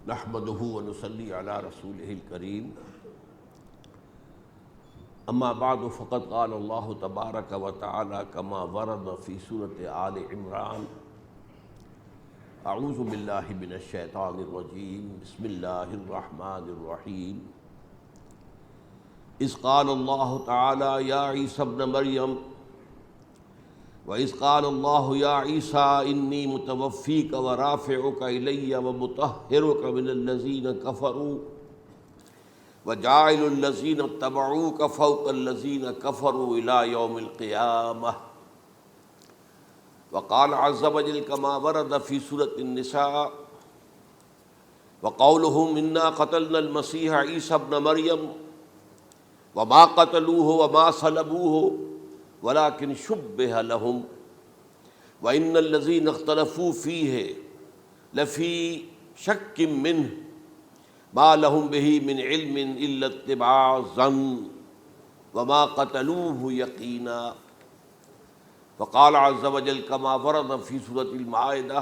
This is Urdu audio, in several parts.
نحمده ونصلي على رسوله الكريم اما بعد فقد قال الله تبارك وتعالى كما ورد في سورة آل عمران اعوذ باللہ من الشیطان الرجیم بسم اللہ الرحمن الرحیم اذ قال اللہ تعالی یا عیسی ابن مریم وَإِذْ قَالَ اللَّهُ يَا عِيسَىٰ إِنِّي مُتَوَفِّيكَ وَرَافِعُكَ إِلَيَّ وَمُطَهِّرُكَ مِنَ الَّذِينَ كَفَرُوا وَجَاعِلُ الَّذِينَ اتَّبَعُوكَ فَوْقَ الَّذِينَ كَفَرُوا إِلَىٰ يَوْمِ الْقِيَامَةِ وقال عز وجل كما ورد في سورة النساء وقولهم إنا قتلنا المسيح عيسى ابن مريم وما قتلوه وما صلبوه ولكن شبه لهم وإن الذين اختلفوا فيه لفي شك منه ما لهم به من علم إلا اتباع الظن وما قتلوه يقينا وقال عز وجل كما ورد في سورة المائدة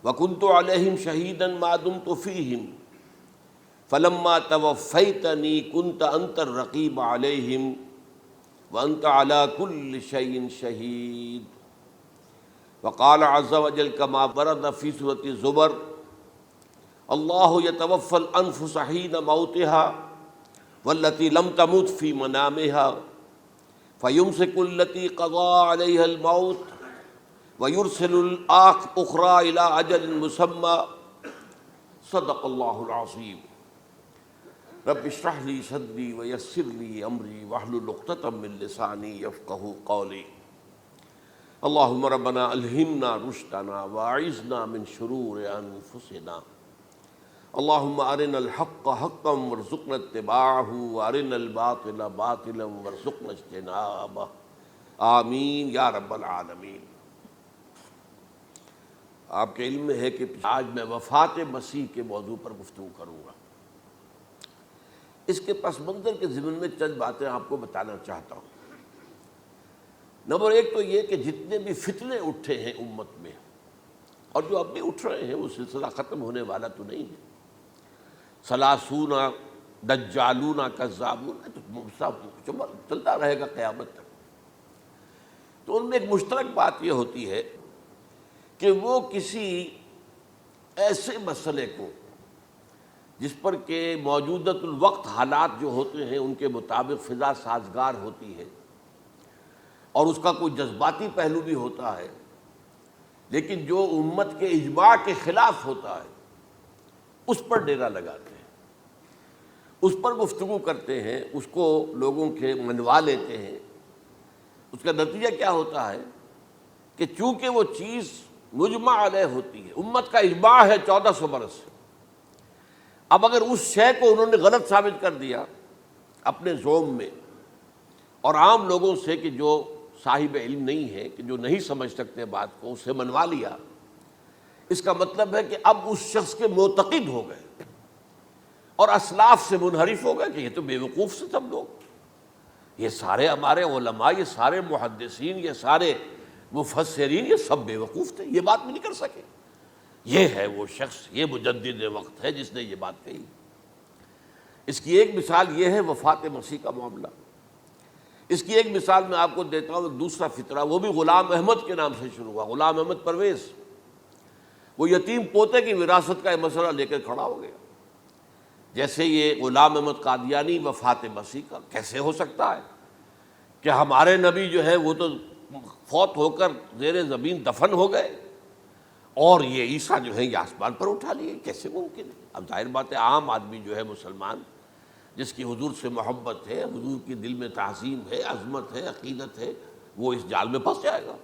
وكنت عليهم شهيدا ما دمت فيهم فلما توفيتني كنت أنت الرقيب عليهم وأنت على كل شيء شهيد وقال عز وجل كما ورد في سورة الزمر الله يتوفى الأنفس حين موتها والتي لم تمت في منامها فيمسك التي قضى عليها الموت ويرسل الأخرى إلى أجل مسمى صدق الله العظيم رب اشرح لي صدري ويسر لي امري واحلل عقدة من لساني يفقهوا قولي اللهم ربنا الهمنا رشدنا واعذنا من شرور انفسنا اللهم ارنا الحق حقا وارزقنا اتباعه وارنا الباطل باطلا وارزقنا اجتنابه آمین یا رب العالمین۔ آپ کے علم میں ہے کہ آج میں وفات مسیح کے موضوع پر گفتگو کروں گا۔ اس کے پس منظر کے ضمن میں چند باتیں آپ کو بتانا چاہتا ہوں۔ نمبر ایک تو یہ کہ جتنے بھی فتنے اٹھے ہیں امت میں اور جو اب بھی اٹھ رہے ہیں وہ سلسلہ ختم ہونے والا تو نہیں ہے۔ ثلاثون دجالون کذابون تو چلتا رہے گا قیامت تک۔ تو ان میں ایک مشترک بات یہ ہوتی ہے کہ وہ کسی ایسے مسئلے کو جس پر کہ موجودۃ الوقت حالات جو ہوتے ہیں ان کے مطابق فضا سازگار ہوتی ہے اور اس کا کوئی جذباتی پہلو بھی ہوتا ہے، لیکن جو امت کے اجماع کے خلاف ہوتا ہے اس پر ڈیرا لگاتے ہیں، اس پر گفتگو کرتے ہیں، اس کو لوگوں کے منوا لیتے ہیں۔ اس کا نتیجہ کیا ہوتا ہے کہ چونکہ وہ چیز مجمع علیہ ہوتی ہے، امت کا اجماع ہے 1400 برس سے، اب اگر اس شے کو انہوں نے غلط ثابت کر دیا اپنے زوم میں اور عام لوگوں سے کہ جو صاحب علم نہیں ہے، کہ جو نہیں سمجھ سکتے بات کو، اس سے منوا لیا، اس کا مطلب ہے کہ اب اس شخص کے معتقد ہو گئے اور اسلاف سے منحرف ہو گئے کہ یہ تو بے وقوف سے سب لوگ، یہ سارے ہمارے علماء، یہ سارے محدثین، یہ سارے مفسرین، یہ سب بے وقوف تھے، یہ بات بھی نہیں کر سکے۔ یہ ہے وہ شخص، یہ مجدد وقت ہے جس نے یہ بات کہی۔ اس کی ایک مثال یہ ہے وفات مسیح کا معاملہ۔ اس کی ایک مثال میں آپ کو دیتا ہوں، ایک دوسرا فطرہ، وہ بھی غلام احمد کے نام سے شروع ہوا، غلام احمد پرویز۔ وہ یتیم پوتے کی وراثت کا یہ مسئلہ لے کر کھڑا ہو گیا۔ جیسے یہ غلام احمد قادیانی وفات مسیح کا کیسے ہو سکتا ہے کہ ہمارے نبی جو ہے وہ تو فوت ہو کر زیر زمین دفن ہو گئے اور یہ عیسیٰ جو ہے یہ آسمان پر اٹھا لیے، کیسے ممکن ہے؟ اب ظاہر بات ہے عام آدمی جو ہے مسلمان جس کی حضور سے محبت ہے، حضور کی دل میں تعظیم ہے، عظمت ہے، عقیدت ہے، وہ اس جال میں پھنس جائے گا۔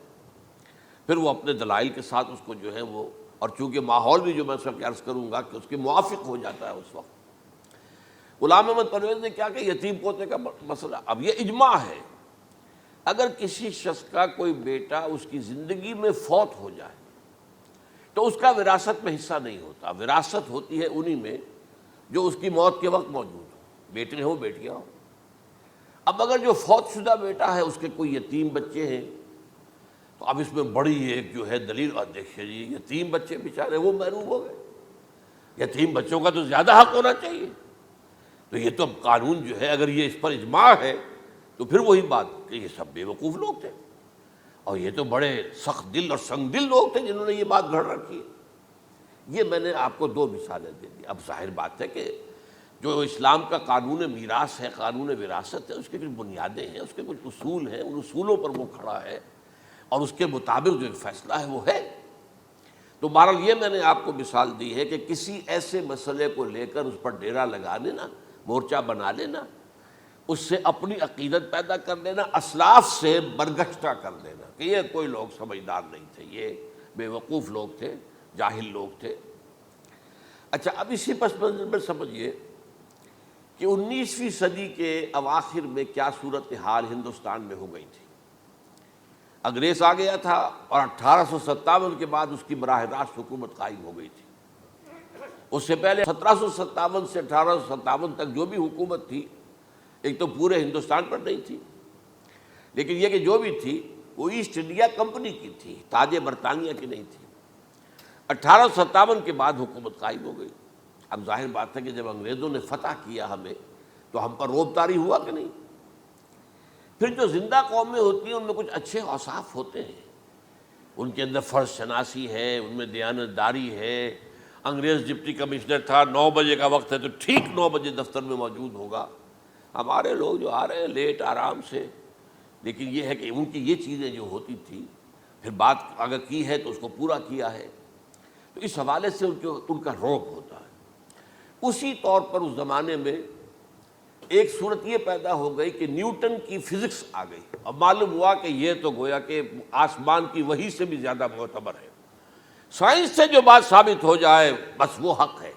پھر وہ اپنے دلائل کے ساتھ اس کو جو ہے وہ، اور چونکہ ماحول بھی جو میں سب عرض کروں گا کہ اس کے موافق ہو جاتا ہے اس وقت۔ غلام احمد پرویز نے کیا کہ یتیم پوتے کا مسئلہ، اب یہ اجماع ہے اگر کسی شخص کا کوئی بیٹا اس کی زندگی میں فوت ہو جائے تو اس کا وراثت میں حصہ نہیں ہوتا، وراثت ہوتی ہے انہی میں جو اس کی موت کے وقت موجود ہو، بیٹے ہوں بیٹیاں ہوں۔ اب اگر جو فوت شدہ بیٹا ہے اس کے کوئی یتیم بچے ہیں تو اب اس میں بڑی ایک جو ہے دلیل، اور دیکھیے جی یتیم بچے بیچارے وہ محروم ہو گئے، یتیم بچوں کا تو زیادہ حق ہونا چاہیے۔ تو یہ تو اب قانون جو ہے اگر یہ اس پر اجماع ہے تو پھر وہی بات کہ یہ سب بے وقوف لوگ تھے، اور یہ تو بڑے سخت دل اور سنگ دل لوگ تھے جنہوں نے یہ بات گھڑ رکھی ہے۔ یہ میں نے آپ کو 2 مثالیں دے دی۔ اب ظاہر بات ہے کہ جو اسلام کا قانون میراث ہے، قانون وراثت ہے، اس کی کچھ بنیادیں ہیں، اس کے کچھ اصول ہیں، ان اصولوں پر وہ کھڑا ہے اور اس کے مطابق جو ایک فیصلہ ہے وہ ہے۔ تو بہرحال یہ میں نے آپ کو مثال دی ہے کہ کسی ایسے مسئلے کو لے کر اس پر ڈیرا لگا لینا، مورچہ بنا لینا، اس سے اپنی عقیدت پیدا کر لینا، اسلاف سے برگشتہ کر دینا کہ یہ کوئی لوگ سمجھدار نہیں تھے، یہ بے وقوف لوگ تھے، جاہل لوگ تھے۔ اچھا، اب اسی پس منظر میں سمجھیے کہ 19ویں صدی کے اواخر میں کیا صورتحال ہندوستان میں ہو گئی تھی۔ انگریز آ گیا تھا اور 1857 کے بعد اس کی براہ راست حکومت قائم ہو گئی تھی۔ اس سے پہلے 1757 سے 1857 تک جو بھی حکومت تھی، ایک تو پورے ہندوستان پر نہیں تھی، لیکن یہ کہ جو بھی تھی وہ ایسٹ انڈیا کمپنی کی تھی، تاج برطانیہ کی نہیں تھی۔ 1857 کے بعد حکومت قائم ہو گئی۔ اب ظاہر بات ہے کہ جب انگریزوں نے فتح کیا ہمیں تو ہم پر رعب طاری ہوا کہ نہیں۔ پھر جو زندہ قومیں ہوتی ہیں ان میں کچھ اچھے اوصاف ہوتے ہیں، ان کے اندر فرض شناسی ہے، ان میں دیانت داری ہے۔ انگریز ڈپٹی کمشنر تھا، 9 بجے کا وقت ہے تو ٹھیک 9 بجے دفتر میں موجود ہوگا۔ ہمارے لوگ جو آ رہے ہیں لیٹ آرام سے، لیکن یہ ہے کہ ان کی یہ چیزیں جو ہوتی تھی، پھر بات اگر کی ہے تو اس کو پورا کیا ہے، تو اس حوالے سے ان کا رعب ہوتا ہے۔ اسی طور پر اس زمانے میں ایک صورت یہ پیدا ہو گئی کہ نیوٹن کی فزکس آ گئی، اور معلوم ہوا کہ یہ تو گویا کہ آسمان کی وحی سے بھی زیادہ معتبر ہے۔ سائنس سے جو بات ثابت ہو جائے بس وہ حق ہے،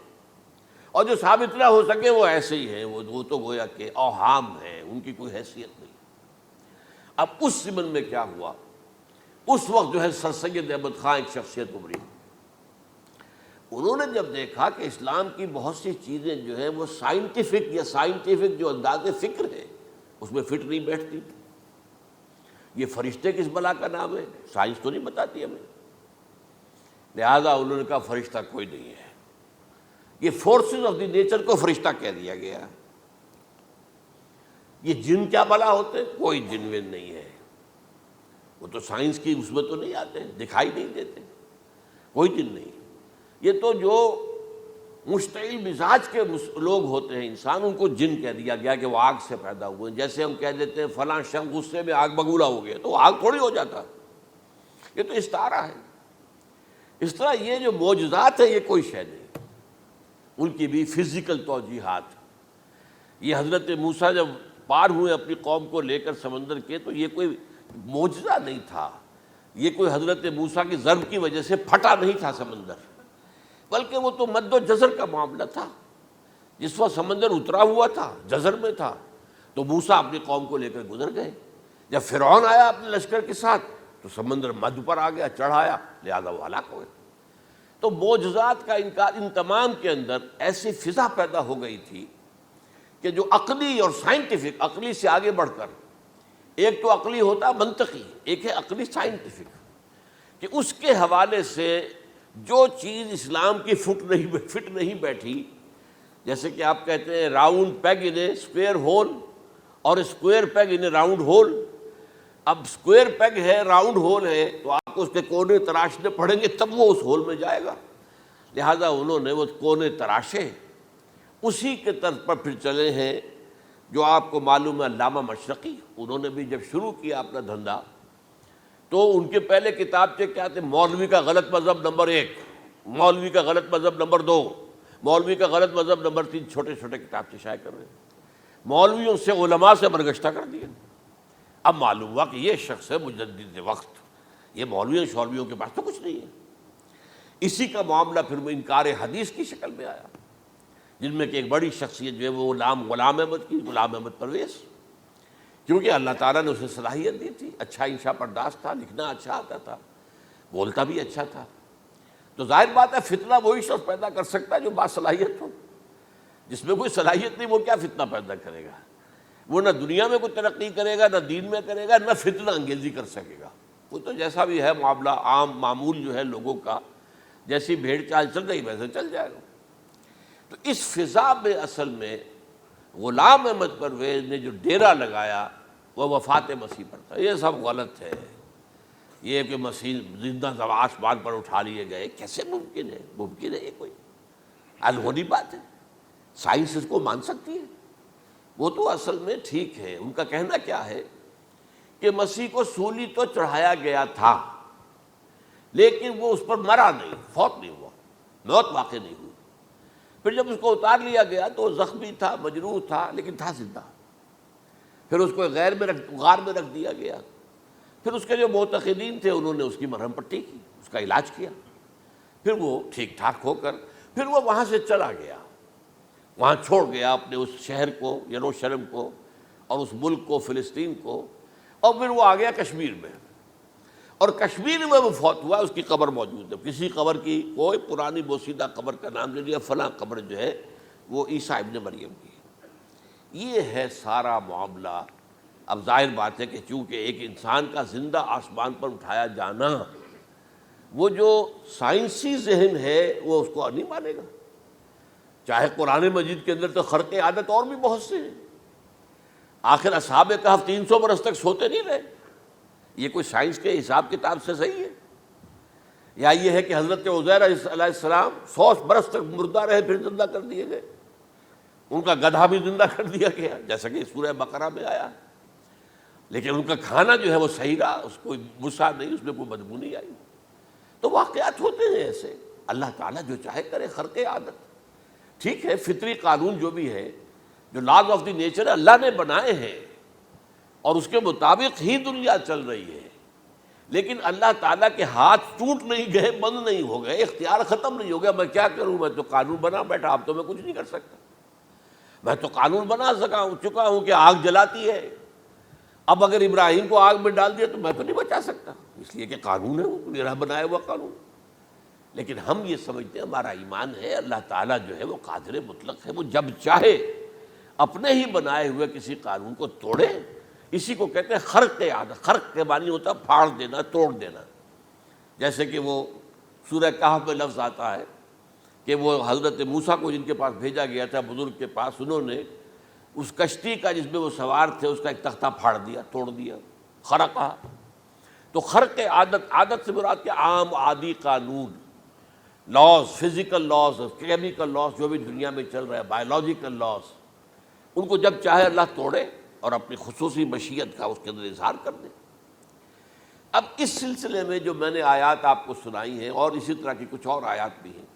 اور جو ثابت نہ ہو سکے وہ ایسے ہی ہیں، وہ تو گویا کہ اوہام ہیں، ان کی کوئی حیثیت نہیں۔ اب اس زمن میں کیا ہوا، اس وقت جو ہے سر سید احمد خان ایک شخصیت ابھری۔ انہوں نے جب دیکھا کہ اسلام کی بہت سی چیزیں جو ہیں وہ سائنٹیفک جو انداز فکر ہے اس میں فٹ نہیں بیٹھتی۔ یہ فرشتے کس بلا کا نام ہے، سائنس تو نہیں بتاتی ہمیں، لہذا انہوں نے کہا فرشتہ کوئی نہیں ہے، یہ فورسز آف دی نیچر کو فرشتہ کہہ دیا گیا۔ یہ جن کیا بلا ہوتے، کوئی جن ون نہیں ہے، وہ تو سائنس کی اس میں تو نہیں آتے، دکھائی نہیں دیتے، کوئی جن نہیں۔ یہ تو جو مشتعل مزاج کے لوگ ہوتے ہیں انسان، ان کو جن کہہ دیا گیا کہ وہ آگ سے پیدا ہوئے۔ جیسے ہم کہہ دیتے ہیں فلاں شخص غصے میں آگ بگولا ہو گیا، تو آگ تھوڑی ہو جاتا، یہ تو استعارہ ہے۔ اس طرح یہ جو معجزات ہیں یہ کوئی شے نہیں، ان کی بھی فزیکل توجیحات۔ یہ حضرت موسیٰ جب پار ہوئے اپنی قوم کو لے کر سمندر کے، تو یہ کوئی معجزہ نہیں تھا، یہ کوئی حضرت موسیٰ کی ضرب کی وجہ سے پھٹا نہیں تھا سمندر، بلکہ وہ تو مد و جزر کا معاملہ تھا۔ جس وقت سمندر اترا ہوا تھا، جزر میں تھا، تو موسیٰ اپنی قوم کو لے کر گزر گئے۔ جب فرعون آیا اپنے لشکر کے ساتھ تو سمندر مد پر آ گیا، چڑھ آیا، لہذا وہ ہلاک ہوئے۔ تو معجزات کا انکار، ان تمام کے اندر ایسی فضا پیدا ہو گئی تھی کہ جو عقلی اور سائنٹیفک، عقلی سے آگے بڑھ کر، ایک تو عقلی ہوتا منطقی، ایک ہے عقلی سائنٹیفک، کہ اس کے حوالے سے جو چیز اسلام کی فٹ نہیں بیٹھی، جیسے کہ آپ کہتے ہیں round peg in a square hole اور square peg in a round hole. اب اسکوئر پیگ ہے، راؤنڈ ہول ہے، تو آپ کو اس کے کونے تراشنے پڑیں گے تب وہ اس ہول میں جائے گا، لہذا انہوں نے وہ کونے تراشے، اسی کے طرز پر پھر چلے ہیں۔ جو آپ کو معلوم ہے علامہ مشرقی، انہوں نے بھی جب شروع کیا اپنا دھندا، تو ان کے پہلے کتابچے کیا تھے، مولوی کا غلط مذہب نمبر 1، مولوی کا غلط مذہب نمبر 2، مولوی کا غلط مذہب نمبر 3، چھوٹے چھوٹے کتابچے شائع کر رہے ہیں، مولویوں سے علماء سے برگشتہ کر دیا۔ اب معلوم ہوا کہ یہ شخص ہے مجدد وقت، یہ مولویوں کے پاس تو کچھ نہیں ہے۔ اسی کا معاملہ پھر انکار حدیث کی شکل میں آیا، جن میں کہ ایک بڑی شخصیت جو ہے وہ غلام احمد کی، غلام احمد پرویز، کیونکہ اللہ تعالیٰ نے اسے صلاحیت دی تھی، اچھا انشاء پرداز تھا، لکھنا اچھا آتا تھا، بولتا بھی اچھا تھا، تو ظاہر بات ہے فتنہ وہی شخص پیدا کر سکتا ہے جو باصلاحیت ہو۔ جس میں کوئی صلاحیت نہیں وہ کیا فتنہ پیدا کرے گا، وہ نہ دنیا میں کوئی ترقی کرے گا، نہ دین میں کرے گا، نہ فتنہ انگیزی کر سکے گا۔ وہ تو جیسا بھی ہے معاملہ، عام معمول جو ہے لوگوں کا، جیسی بھیڑ چال چل رہی ویسے چل جائے گا۔ تو اس فضا میں اصل میں غلام احمد پرویز نے جو ڈیرا لگایا وہ وفات مسیح پر تھا۔ یہ سب غلط ہے، یہ کہ مسیح زندہ آسمان پر اٹھا لیے گئے کیسے ممکن ہے؟ ممکن ہے یہ کوئی الہونی بات ہے؟ سائنس اس کو مان سکتی ہے؟ وہ تو اصل میں ٹھیک ہے، ان کا کہنا کیا ہے کہ مسیح کو سولی تو چڑھایا گیا تھا لیکن وہ اس پر مرا نہیں، فوت نہیں ہوا، موت واقع نہیں ہوئی۔ پھر جب اس کو اتار لیا گیا تو وہ زخمی تھا، مجروح تھا، لیکن تھا زندہ۔ پھر اس کو غار میں رکھ دیا گیا۔ پھر اس کے جو معتقدین تھے انہوں نے اس کی مرہم پٹی کی، اس کا علاج کیا، پھر وہ ٹھیک ٹھاک ہو کر پھر وہ وہاں سے چلا گیا، وہاں چھوڑ گیا اپنے اس شہر کو، یروشلم کو، اور اس ملک کو، فلسطین کو، اور پھر وہ آ گیا کشمیر میں، اور کشمیر میں وہ فوت ہوا۔ اس کی قبر موجود ہے، کسی قبر کی کوئی پرانی بوسیدہ قبر کا نام لے لیا، فلاں قبر جو ہے وہ عیسیٰ ابن مریم کی ہے۔ یہ ہے سارا معاملہ۔ اب ظاہر بات ہے کہ چونکہ ایک انسان کا زندہ آسمان پر اٹھایا جانا، وہ جو سائنسی ذہن ہے وہ اس کو نہیں مانے گا، چاہے قرآن مجید کے اندر تو خرق عادت اور بھی بہت سے ہیں۔ آخر اصحاب کہف 300 برس تک سوتے نہیں رہے، یہ کوئی سائنس کے حساب کتاب سے صحیح ہے؟ یا یہ ہے کہ حضرت عزیر علیہ السلام 100 برس تک مردہ رہے پھر زندہ کر دیے گئے، ان کا گدھا بھی زندہ کر دیا گیا جیسا کہ سورہ بقرہ میں آیا، لیکن ان کا کھانا جو ہے وہ صحیح رہا، اس کو مسا نہیں، اس میں کوئی بدبو نہیں آئی۔ تو واقعات ہوتے ہیں ایسے، اللہ تعالیٰ جو چاہے کرے، خرق عادت ٹھیک ہے۔ فطری قانون جو بھی ہے، جو لاز آف دی نیچر اللہ نے بنائے ہیں اور اس کے مطابق ہی دنیا چل رہی ہے، لیکن اللہ تعالیٰ کے ہاتھ ٹوٹ نہیں گئے، بند نہیں ہو گئے، اختیار ختم نہیں ہو گیا۔ میں کیا کروں؟ میں تو قانون بنا بیٹھا، اب تو میں کچھ نہیں کر سکتا۔ میں تو قانون بنا چکا ہوں کہ آگ جلاتی ہے، اب اگر ابراہیم کو آگ میں ڈال دیا تو میں تو نہیں بچا سکتا، اس لیے کہ قانون ہے، وہ میرا بنایا ہوا قانون۔ لیکن ہم یہ سمجھتے ہیں، ہمارا ایمان ہے اللہ تعالیٰ جو ہے وہ قادر مطلق ہے، وہ جب چاہے اپنے ہی بنائے ہوئے کسی قانون کو توڑے۔ اسی کو کہتے ہیں خرق عادت۔ خرق کے معنی ہوتا ہے پھاڑ دینا، توڑ دینا۔ جیسے کہ وہ سورہ کہف میں لفظ آتا ہے کہ وہ حضرت موسیٰ کو جن کے پاس بھیجا گیا تھا، بزرگ کے پاس، انہوں نے اس کشتی کا جس میں وہ سوار تھے اس کا ایک تختہ پھاڑ دیا، توڑ دیا، خرقہ۔ تو خرق عادت، عادت سے مراد کہ عام عادی قانون، laws, physical laws, chemical laws, جو بھی دنیا میں چل رہا ہے، بایولوجیکل لاز، ان کو جب چاہے اللہ توڑے اور اپنی خصوصی مشیت کا اس کے اندر اظہار کر دے۔ اب اس سلسلے میں جو میں نے آیات آپ کو سنائی ہیں، اور اسی طرح کی کچھ اور آیات بھی ہیں،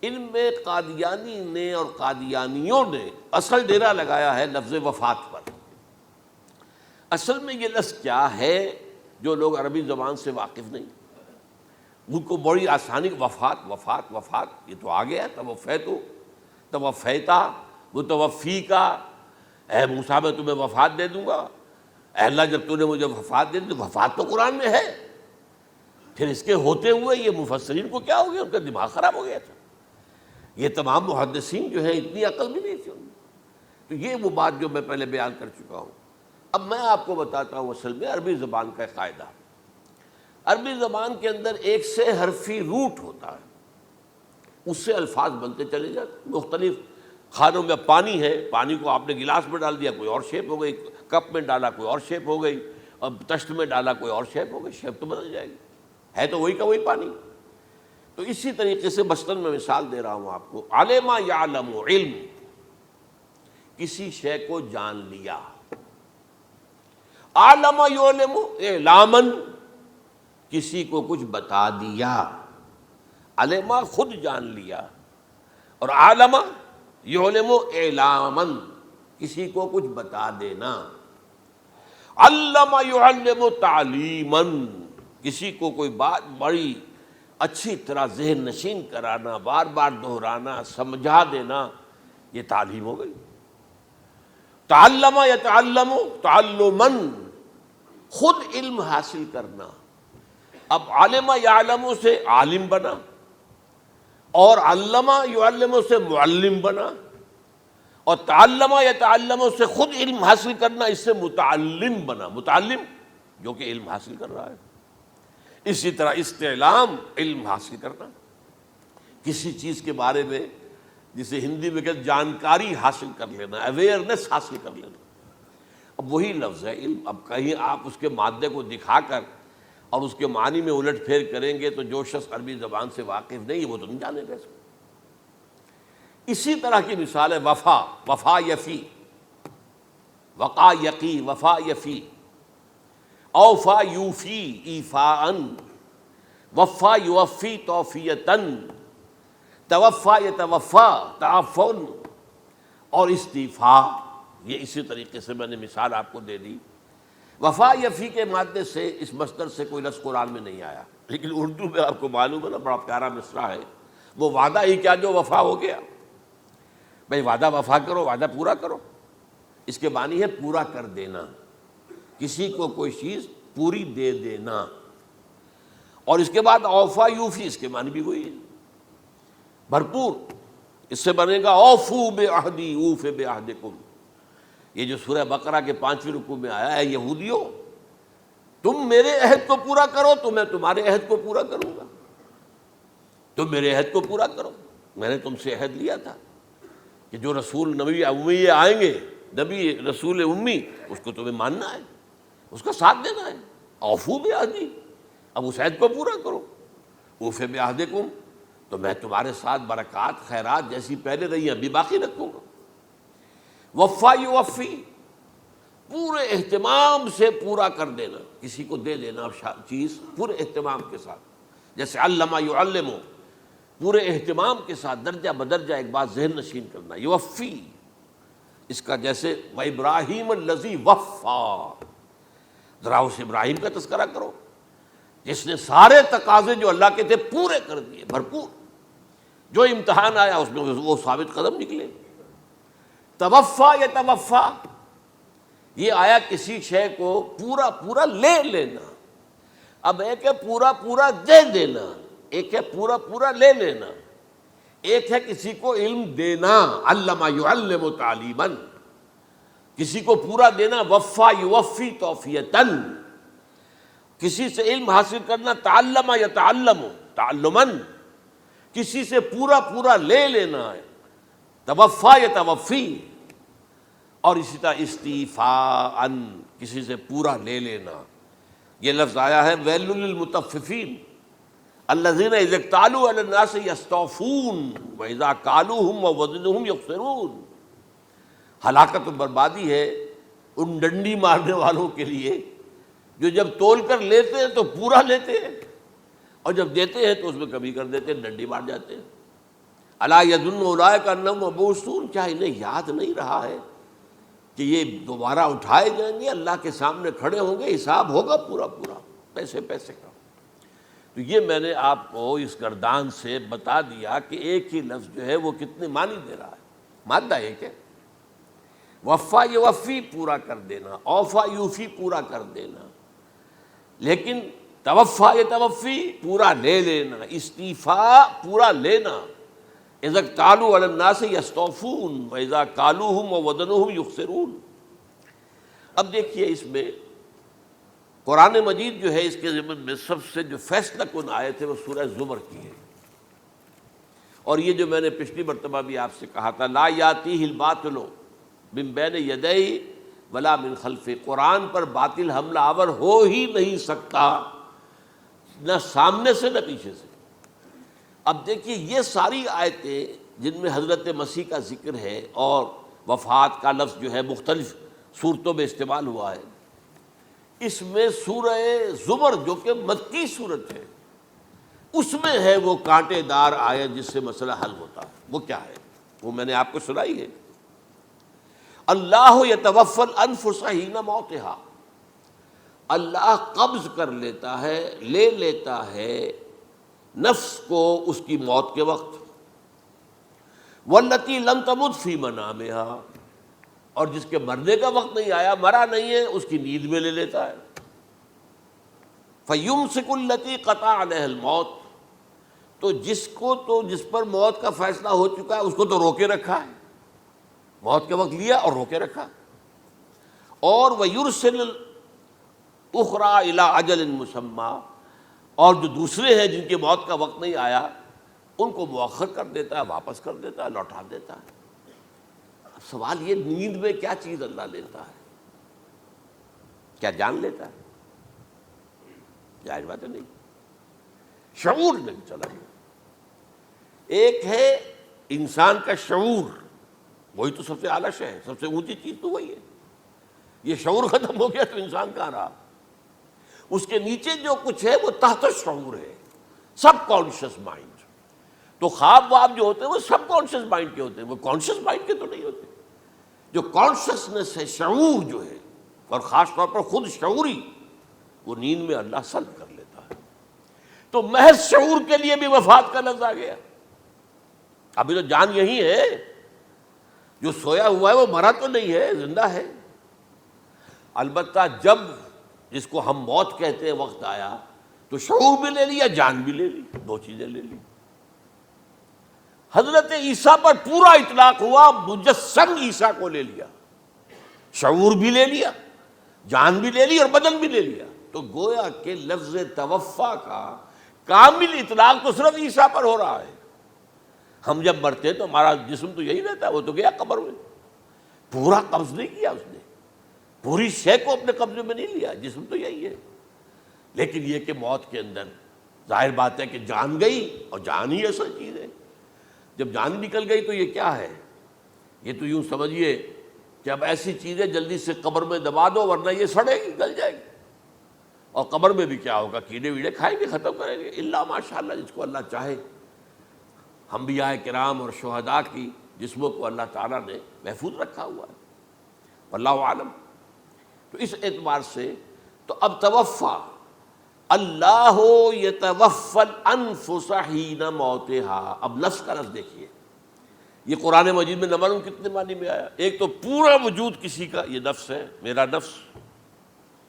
ان میں قادیانی نے اور قادیانیوں نے اصل ڈیرا لگایا ہے لفظ وفات پر۔ اصل میں یہ لفظ کیا ہے جو لوگ عربی زبان سے واقف نہیں، ان کو بڑی آسانی، وفات وفات وفات، یہ تو آ گیا، توفیتو، توفیتا، متوفی کا، اے موسیٰ میں تمہیں وفات دے دوں گا، اے اللہ جب تو نے مجھے وفات دے دی، تو وفات تو قرآن میں ہے۔ پھر اس کے ہوتے ہوئے یہ مفسرین کو کیا ہو گیا؟ ان کا دماغ خراب ہو گیا تھا۔ یہ تمام محدثین جو ہیں اتنی عقل بھی نہیں تھی ان میں۔ تو یہ وہ بات جو میں پہلے بیان کر چکا ہوں۔ اب میں آپ کو بتاتا ہوں اصل میں عربی زبان کا قاعدہ۔ عربی زبان کے اندر ایک سے حرفی روٹ ہوتا ہے، اس سے الفاظ بنتے چلے جاتے۔ مختلف کھانوں میں پانی ہے، پانی کو آپ نے گلاس میں ڈال دیا، کوئی اور شیپ ہو گئی، کپ میں ڈالا کوئی اور شیپ ہو گئی، اور تشت میں ڈالا کوئی اور شیپ ہو گئی، شیپ تو بدل جائے گی، ہے تو وہی کا وہی پانی۔ تو اسی طریقے سے مثلاً میں مثال دے رہا ہوں آپ کو، علم یعلم، علم، کسی شے کو جان لیا، عالم یعلم، اعلاماً، کسی کو کچھ بتا دیا، علم خود جان لیا، اور عالم یعلم اعلاماً، کسی کو کچھ بتا دینا، علم یعلم تعلیماً، کسی کو کوئی بات بڑی اچھی طرح ذہن نشین کرانا، بار بار دہرانا، سمجھا دینا، یہ تعلیم ہو گئی۔ تعلم یتعلم تعلماً، خود علم حاصل کرنا۔ اب علم یعلم سے عالم بنا، اور علم یعلم سے معلم بنا، اور تعلم یتعلم سے خود علم حاصل کرنا، اس سے متعلم بنا، متعلم جو کہ علم حاصل کر رہا ہے۔ اسی طرح استعلام، علم حاصل کرنا، کسی چیز کے بارے میں جسے ہندی میں کہتے جانکاری حاصل کر لینا، اویئرنیس حاصل کر لینا۔ اب وہی لفظ ہے علم، اب کہیں آپ اس کے مادے کو دکھا کر اور اس کے معنی میں الٹ پھیر کریں گے تو جو شخص عربی زبان سے واقف نہیں وہ تو نہیں جانے گا اس کو۔ اسی طرح کی مثال ہے وفا، وفا یفی، وقا یقی، وفا یفی، اوفا یوفی ایفاءً، وفا یوفی توفیتاً، توفا یتوفا تعفن، اور استیفاء۔ یہ اسی طریقے سے میں نے مثال آپ کو دے دی۔ وفا یفی کے مادے سے اس مصدر سے کوئی لفظ قرآن میں نہیں آیا، لیکن اردو میں آپ کو معلوم ہے نا، بڑا پیارا مصرع ہے، وہ وعدہ ہی کیا جو وفا ہو گیا۔ بھئی وعدہ وفا کرو، وعدہ پورا کرو، اس کے معنی ہے پورا کر دینا، کسی کو کوئی چیز پوری دے دینا۔ اور اس کے بعد اوفا یوفی، اس کے معنی بھی وہی ہے، بھرپور۔ اس سے بنے گا اوفو بعہدی اوف بعہدکم، یہ جو سورہ بقرہ کے 5ویں رکوع میں آیا ہے، یہودیوں تم میرے عہد کو پورا کرو تو میں تمہارے عہد کو پورا کروں گا، تم میرے عہد کو پورا کرو، میں نے تم سے عہد لیا تھا کہ جو رسول نبی امی آئیں گے، نبی رسول امی، اس کو تمہیں ماننا ہے، اس کا ساتھ دینا ہے۔ اوفو بعہدی، اب اس عہد کو پورا کرو۔ اوف بعہدکم، تو میں تمہارے ساتھ برکات خیرات جیسی پہلے رہی ہیں ابھی باقی رکھوں گا۔ وفا یوفی، پورے اہتمام سے پورا کر دینا، کسی کو دے دینا چیز پورے اہتمام کے ساتھ، جیسے علم یعلم، پورے اہتمام کے ساتھ درجہ بدرجہ ایک بات ذہن نشین کرنا۔ یوفی، اس کا جیسے وَإِبْرَاهِيمَ الَّذِي وَفَّى، ذرا اس ابراہیم کا تذکرہ کرو جس نے سارے تقاضے جو اللہ کے تھے پورے کر دیے، بھرپور۔ جو امتحان آیا اس میں وہ ثابت قدم نکلے۔ توفا یا توفا، یہ آیا کسی شے کو پورا پورا لے لینا۔ اب ایک ہے پورا پورا دے دینا، ایک ہے پورا پورا لے لینا، ایک ہے کسی کو علم دینا، علم یعلم تعلیما، کسی کو پورا دینا، وفا یوفی توفیتاً، کسی سے علم حاصل کرنا، تعلم یتعلم تعلما، کسی سے پورا پورا لے لینا ہے، توفا یتوفی، اور اسی طرح استیفاء، کسی سے پورا لے لینا۔ یہ لفظ آیا ہے ویل للمطففین الذین اذا اکتالوا علی الناس یستوفون واذا کالوہم ووزنوہم یخسرون۔ ہلاکت و بربادی ہے ان ڈنڈی مارنے والوں کے لیے جو جب تول کر لیتے ہیں تو پورا لیتے ہیں، اور جب دیتے ہیں تو اس میں کمی کر دیتے ہیں، ڈنڈی مار جاتے ہیں۔ الا یظن اولئک انہم مبعوثون، کیا انہیں یاد نہیں رہا ہے کہ یہ دوبارہ اٹھائے جائیں گے، اللہ کے سامنے کھڑے ہوں گے، حساب ہوگا پورا پورا، پیسے پیسے کا۔ تو یہ میں نے آپ کو اس گردان سے بتا دیا کہ ایک ہی لفظ جو ہے وہ کتنے معنی دے رہا ہے۔ مادہ ایک ہے، وفا یوفی پورا کر دینا، اوفا یوفی پورا کر دینا، لیکن توفا یتوفی پورا لے لینا، استیفاء پورا لینا، اذا اکتالوا علی الناس یستوفون واذا کالوہم ووزنوہم یخسرون۔ اب دیکھیے اس میں قرآن مجید جو ہے اس کے ضمن میں سب سے جو فیصلہ کن آیت ہے وہ سورہ زمر کی ہے، اور یہ جو میں نے پچھلی مرتبہ بھی آپ سے کہا تھا، لا یاتیہ الباطل من بین یدیہ ولا من خلفہ، قرآن پر باطل حملہ آور ہو ہی نہیں سکتا، نہ سامنے سے نہ پیچھے سے۔ اب دیکھیے یہ ساری آیتیں جن میں حضرت مسیح کا ذکر ہے اور وفات کا لفظ جو ہے مختلف صورتوں میں استعمال ہوا ہے، اس میں سورہ زمر جو کہ مکی صورت ہے اس میں ہے وہ کانٹے دار آیت جس سے مسئلہ حل ہوتا ہے۔ وہ کیا ہے؟ وہ میں نے آپ کو سنائی ہے، اللہ یتوفی الانفس حین موتہا، اللہ قبض کر لیتا ہے، لے لیتا ہے نفس کو اس کی موت کے وقت، واللتی لم تمت فی منامہا، اور جس کے مرنے کا وقت نہیں آیا، مرا نہیں ہے، اس کی نیند میں لے لیتا ہے۔ فیمسک التی قطع علیہ الموت، تو جس پر موت کا فیصلہ ہو چکا ہے اس کو تو روکے رکھا ہے، موت کے وقت لیا اور روکے رکھا۔ اور ویرسل الاخری الی اجل مسمی، اور جو دوسرے ہیں جن کی موت کا وقت نہیں آیا ان کو مؤخر کر دیتا ہے، واپس کر دیتا ہے، لوٹا دیتا ہے۔ اب سوال یہ، نیند میں کیا چیز اللہ لیتا ہے؟ کیا جان لیتا ہے؟ جائز بات ہے نہیں، شعور نہیں چلا گیا۔ ایک ہے انسان کا شعور، وہی تو سب سے اعلیٰ شے ہے، سب سے اونچی چیز تو وہی ہے۔ یہ شعور ختم ہو گیا تو انسان کہاں رہا؟ اس کے نیچے جو کچھ ہے وہ تحت شعور ہے، سب کانشیس مائنڈ۔ تو خواب واب جو ہوتے ہیں وہ سب کانشیس مائنڈ کے ہوتے ہیں، وہ کانشیس مائنڈ کے تو نہیں ہوتے۔ جو کانشیسنس ہے، شعور جو ہے، اور خاص طور پر خود شعوری، وہ نیند میں اللہ سلب کر لیتا ہے۔ تو محض شعور کے لیے بھی وفات کا لفظ آ گیا۔ ابھی تو جان یہی ہے، جو سویا ہوا ہے وہ مرا تو نہیں ہے، زندہ ہے۔ البتہ جب جس کو ہم موت کہتے ہیں وقت آیا تو شعور بھی لے لیا، جان بھی لے لی، دو چیزیں لے لی۔ حضرت عیسیٰ پر پورا اطلاق ہوا، مجسم عیسیٰ کو لے لیا، شعور بھی لے لیا، جان بھی لے لی اور بدن بھی لے لیا۔ تو گویا کہ لفظ توفا کا کامل اطلاق تو صرف عیسیٰ پر ہو رہا ہے۔ ہم جب مرتے ہیں تو ہمارا جسم تو یہی رہتا ہے، وہ تو گیا قبر میں، پورا قبض نہیں کیا اس نے، پوری شے کو اپنے قبضے میں نہیں لیا، جسم تو یہی ہے۔ لیکن یہ کہ موت کے اندر ظاہر بات ہے کہ جان گئی، اور جان ہی اصل چیز ہے۔ جب جان نکل گئی تو یہ کیا ہے؟ یہ تو یوں سمجھیے کہ اب ایسی چیزیں جلدی سے قبر میں دبا دو ورنہ یہ سڑے گی، گل جائے گی۔ اور قبر میں بھی کیا ہوگا؟ کیڑے ویڑے کھائیں گے، ختم کریں گے، الا ماشاءاللہ جس کو اللہ چاہے۔ انبیاء کرام اور شہداء کی جسموں کو اللہ تعالیٰ نے محفوظ رکھا ہوا ہے، واللہ عالم۔ تو اس اعتبار سے تو اب توفا، اللہ یتوفی الانفس حین موتہا۔ اب نفس کا لفظ دیکھیے، یہ قرآن مجید میں نہ معلوم کتنے معنی میں آیا۔ ایک تو پورا وجود کسی کا یہ نفس ہے، میرا نفس،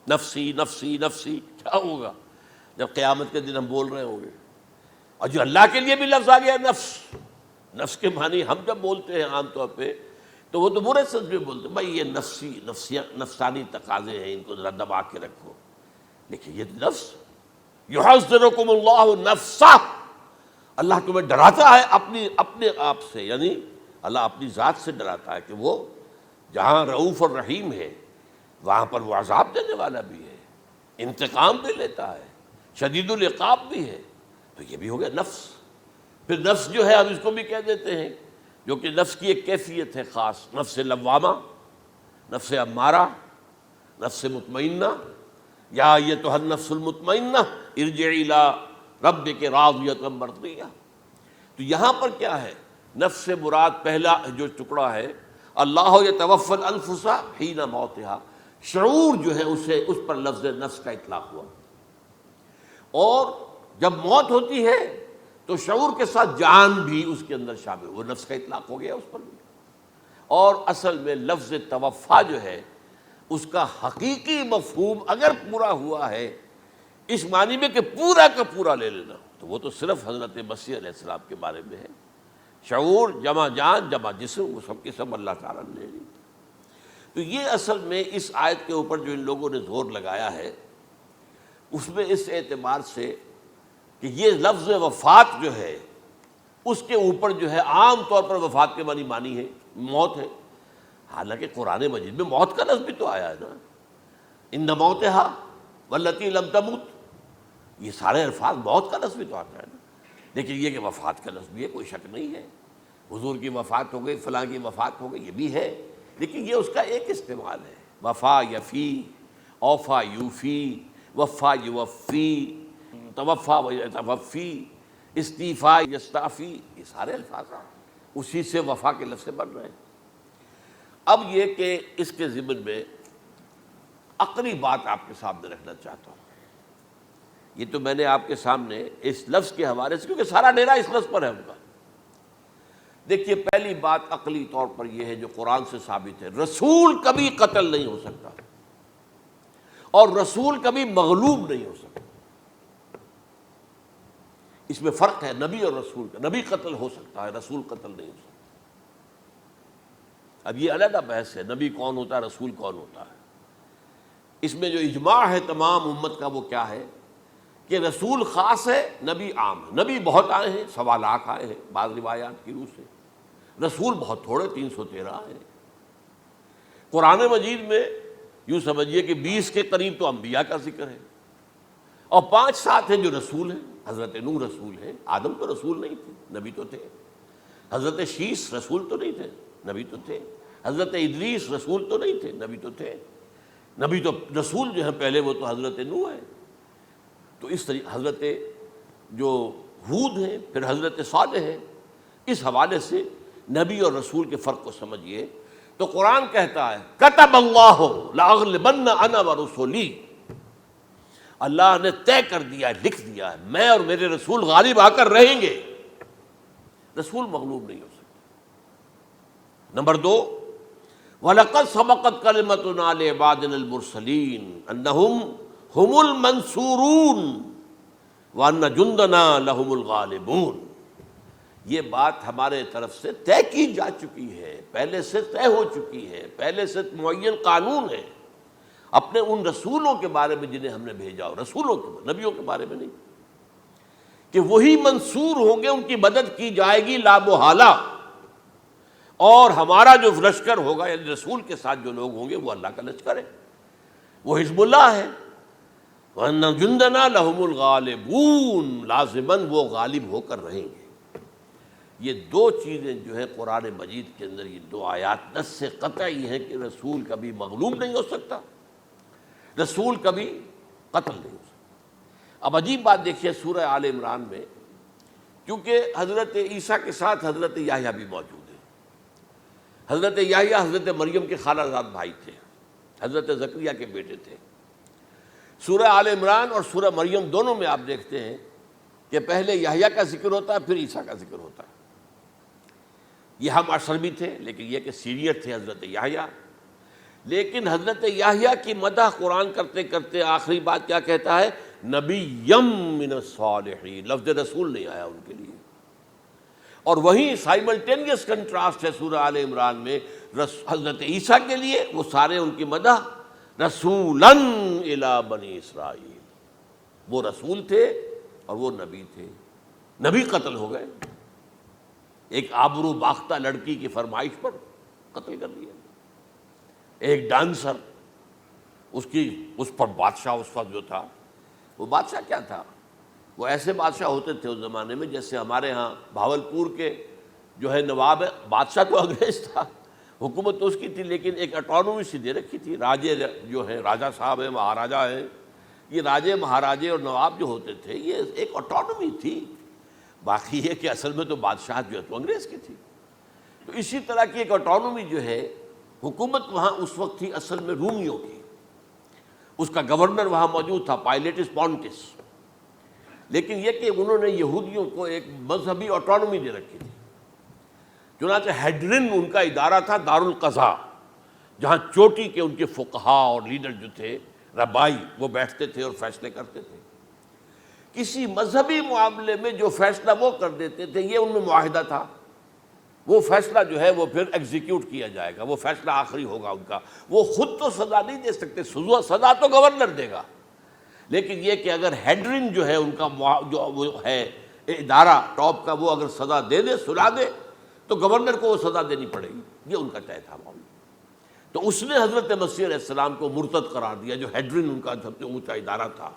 نفسی نفسی نفسی، کیا ہوگا جب قیامت کے دن ہم بول رہے ہوں گے؟ اور جو اللہ کے لیے بھی لفظ آ گیا نفس، نفس کے معنی ہم جب بولتے ہیں عام طور پہ تو وہ تو برے سچ میں بولتے ہیں، بھائی یہ نفسانی تقاضے ہیں، ان کو ذرا دبا کے رکھو۔ لیکن یہ نفس، یحذرکم اللہ نفسہ، اللہ تمہیں ڈراتا ہے اپنے آپ سے، یعنی اللہ اپنی ذات سے ڈراتا ہے کہ وہ جہاں رؤوف اور رحیم ہے وہاں پر وہ عذاب دینے والا بھی ہے، انتقام بھی لیتا ہے، شدید العقاب بھی ہے۔ تو یہ بھی ہو گیا نفس۔ پھر نفس جو ہے ہم اس کو بھی کہہ دیتے ہیں، جو کہ نفس کی ایک کیفیت ہے خاص، نفس لوامہ، نفس امارہ، نفس مطمئنہ، یا ایتھا النفس المطمئنہ ارجعی الی ربک راضیۃ مرضیہ۔ تو یہاں پر کیا ہے؟ نفس سے مراد پہلا جو ٹکڑا ہے، اللہ یتوفی الانفس حین موتہا، شعور جو ہے اس پر لفظ نفس کا اطلاق ہوا۔ اور جب موت ہوتی ہے تو شعور کے ساتھ جان بھی اس کے اندر شامل، وہ نفس کا اطلاق ہو گیا اس پر بھی۔ اور اصل میں لفظ توفا جو ہے اس کا حقیقی مفہوم اگر پورا ہوا ہے اس معنی میں کہ پورا کا پورا لے لینا، تو وہ تو صرف حضرت مسیح علیہ السلام کے بارے میں ہے۔ شعور جمع جان جمع جسم، وہ سب کے سب اللہ تعالیٰ نے لے لی۔ تو یہ اصل میں اس آیت کے اوپر جو ان لوگوں نے زور لگایا ہے، اس میں اس اعتبار سے کہ یہ لفظ وفات جو ہے اس کے اوپر جو ہے عام طور پر وفات کے معنی ہے موت ہے، حالانکہ قرآن مجید میں موت کا لفظ بھی تو آیا ہے نا، ان موتہا واللتی لم تمت، یہ سارے الفاظ موت کا لفظ بھی تو آتا ہے نا۔ لیکن یہ کہ وفات کا لفظ بھی ہے، کوئی شک نہیں ہے، حضور کی وفات ہو گئی، فلاں کی وفات ہو گئی، یہ بھی ہے، لیکن یہ اس کا ایک استعمال ہے۔ وفا یفی، اوفا یوفی، وفا یوفی، توفا و یتوفی، استیفا یستعفی، یہ سارے الفاظ اسی سے وفا کے لفظ سے بن رہے ہیں۔ اب یہ کہ اس کے ضمن میں عقلی بات آپ کے سامنے رکھنا چاہتا ہوں۔ یہ تو میں نے آپ کے سامنے اس لفظ کے حوالے سے، کیونکہ سارا ڈیرا اس لفظ پر ہے ان کا۔ دیکھیے پہلی بات عقلی طور پر یہ ہے جو قرآن سے ثابت ہے، رسول کبھی قتل نہیں ہو سکتا اور رسول کبھی مغلوب نہیں ہو سکتا۔ اس میں فرق ہے نبی اور رسول کا، نبی قتل ہو سکتا ہے، رسول قتل نہیں ہو سکتا۔ اب یہ علیحدہ بحث ہے، نبی کون ہوتا ہے، رسول کون ہوتا ہے۔ اس میں جو اجماع ہے تمام امت کا وہ کیا ہے کہ رسول خاص ہے، نبی عام ہے۔ نبی بہت آئے ہیں، 1.25 آئے ہیں بعض روایات کی روح سے، رسول بہت تھوڑے 313 آئے ہیں۔ قرآن مجید میں یوں سمجھیے کہ 20 کے قریب تو انبیاء کا ذکر ہے، اور 5-7 ہیں جو رسول ہیں۔ حضرت نوح رسول ہیں، آدم تو رسول نہیں تھے، نبی تو تھے۔ حضرت شیس رسول تو نہیں تھے، نبی تو تھے۔ حضرت ادریس رسول تو نہیں تھے، نبی تو تھے۔ نبی تو رسول جو ہے پہلے وہ تو حضرت نوح ہے۔ تو اس طریقے حضرت جو ہود ہیں، پھر حضرت صالح ہیں۔ اس حوالے سے نبی اور رسول کے فرق کو سمجھیے تو قرآن کہتا ہے کتب اللہ لاغلبن انا ورسلی، اللہ نے طے کر دیا ہے، لکھ دیا ہے، میں اور میرے رسول غالب آ کر رہیں گے۔ رسول مغلوب نہیں ہو سکتا۔ نمبر 2، وَلَقَدْ سَبَقَتْ كَلِمَتُنَا لِعِبَادِنَا الْمُرْسَلِينَ أَنَّهُمْ هُمُ الْمَنْصُورُونَ وَأَنَّ جُنْدَنَا لَهُمُ الْغَالِبُونَ۔ یہ بات ہمارے طرف سے طے کی جا چکی ہے، پہلے سے طے ہو چکی ہے، پہلے سے معین قانون ہے اپنے ان رسولوں کے بارے میں جنہیں ہم نے بھیجا ہو، رسولوں کے، نبیوں کے بارے میں نہیں، کہ وہی منصور ہوں گے، ان کی مدد کی جائے گی لا محالہ، اور ہمارا جو لشکر ہوگا یعنی رسول کے ساتھ جو لوگ ہوں گے وہ اللہ کا لشکر ہے، وہ حزب اللہ ہے۔ وَأَنَّ جُنْدَنَا لَهُمُ الْغَالِبُونَ، لازماً وہ غالب ہو کر رہیں گے۔ یہ 2 چیزیں جو ہے قرآن مجید کے اندر، یہ 2 آیات نص سے قطعی ہیں کہ رسول کبھی مغلوب نہیں ہو سکتا، رسول کبھی قتل نہیں ہو سکتا۔ اب عجیب بات دیکھیے سورہ آل عمران میں، کیونکہ حضرت عیسیٰ کے ساتھ حضرت یحییٰ بھی موجود ہیں۔ حضرت یحییٰ حضرت مریم کے خالہ زاد بھائی تھے، حضرت زکریا کے بیٹے تھے۔ سورہ آل عمران اور سورہ مریم دونوں میں آپ دیکھتے ہیں کہ پہلے یحییٰ کا ذکر ہوتا ہے، پھر عیسیٰ کا ذکر ہوتا ہے۔ یہ ہم عصر بھی تھے، لیکن یہ کہ سینئر تھے حضرت یحییٰ۔ لیکن حضرت یحییٰ کی مدح قرآن کرتے کرتے آخری بات کیا کہتا ہے؟ نبیم من الصالحین، لفظ رسول نہیں آیا ان کے لیے۔ اور وہیں سائملٹینیس کنٹراسٹ ہے سورہ آل عمران میں حضرت عیسیٰ کے لیے، وہ سارے ان کی مدح رسولاً الی بنی اسرائیل، وہ رسول تھے اور وہ نبی تھے۔ نبی قتل ہو گئے، ایک آبرو باختہ لڑکی کی فرمائش پر قتل کر دیا۔ ایک ڈانسر، اس پر بادشاہ اس وقت جو تھا، وہ بادشاہ کیا تھا؟ وہ ایسے بادشاہ ہوتے تھے اس زمانے میں جیسے ہمارے ہاں بھاولپور کے جو ہے نواب ہے، بادشاہ تو انگریز تھا، حکومت تو اس کی تھی، لیکن ایک اٹانومی سی دے رکھی تھی۔ راجے جو ہیں، راجہ صاحب ہیں، مہاراجہ ہیں، یہ راجے مہاراجے اور نواب جو ہوتے تھے یہ ایک اٹانومی تھی۔ باقی یہ کہ اصل میں تو بادشاہ جو ہے تو انگریز کی تھی۔ تو اسی طرح کی ایک اٹانومی جو ہے حکومت وہاں اس وقت تھی اصل میں رومیوں کی، اس کا گورنر وہاں موجود تھا پائلیٹس پونٹس، لیکن یہ کہ انہوں نے یہودیوں کو ایک مذہبی اٹانومی دے رکھی تھی۔ چنانچہ ہیڈرن ان کا ادارہ تھا، دارالقضاء، جہاں چوٹی کے ان کے فقہاء اور لیڈر جو تھے، ربائی، وہ بیٹھتے تھے اور فیصلے کرتے تھے۔ کسی مذہبی معاملے میں جو فیصلہ وہ کر دیتے تھے یہ ان میں معاہدہ تھا، وہ فیصلہ جو ہے وہ پھر ایگزیکیوٹ کیا جائے گا، وہ فیصلہ آخری ہوگا ان کا۔ وہ خود تو سزا نہیں دے سکتے، سزا تو گورنر دے گا، لیکن یہ کہ اگر ہیڈرن جو ہے ان کا جو وہ ہے ادارہ ٹاپ کا، وہ اگر سزا دے دے، سلا دے، تو گورنر کو وہ سزا دینی پڑے گی۔ یہ ان کا طے تھا معاملہ۔ تو اس نے حضرت مسیح علیہ السلام کو مرتد قرار دیا، جو ہیڈرن ان کا سب سے اونچا ادارہ تھا۔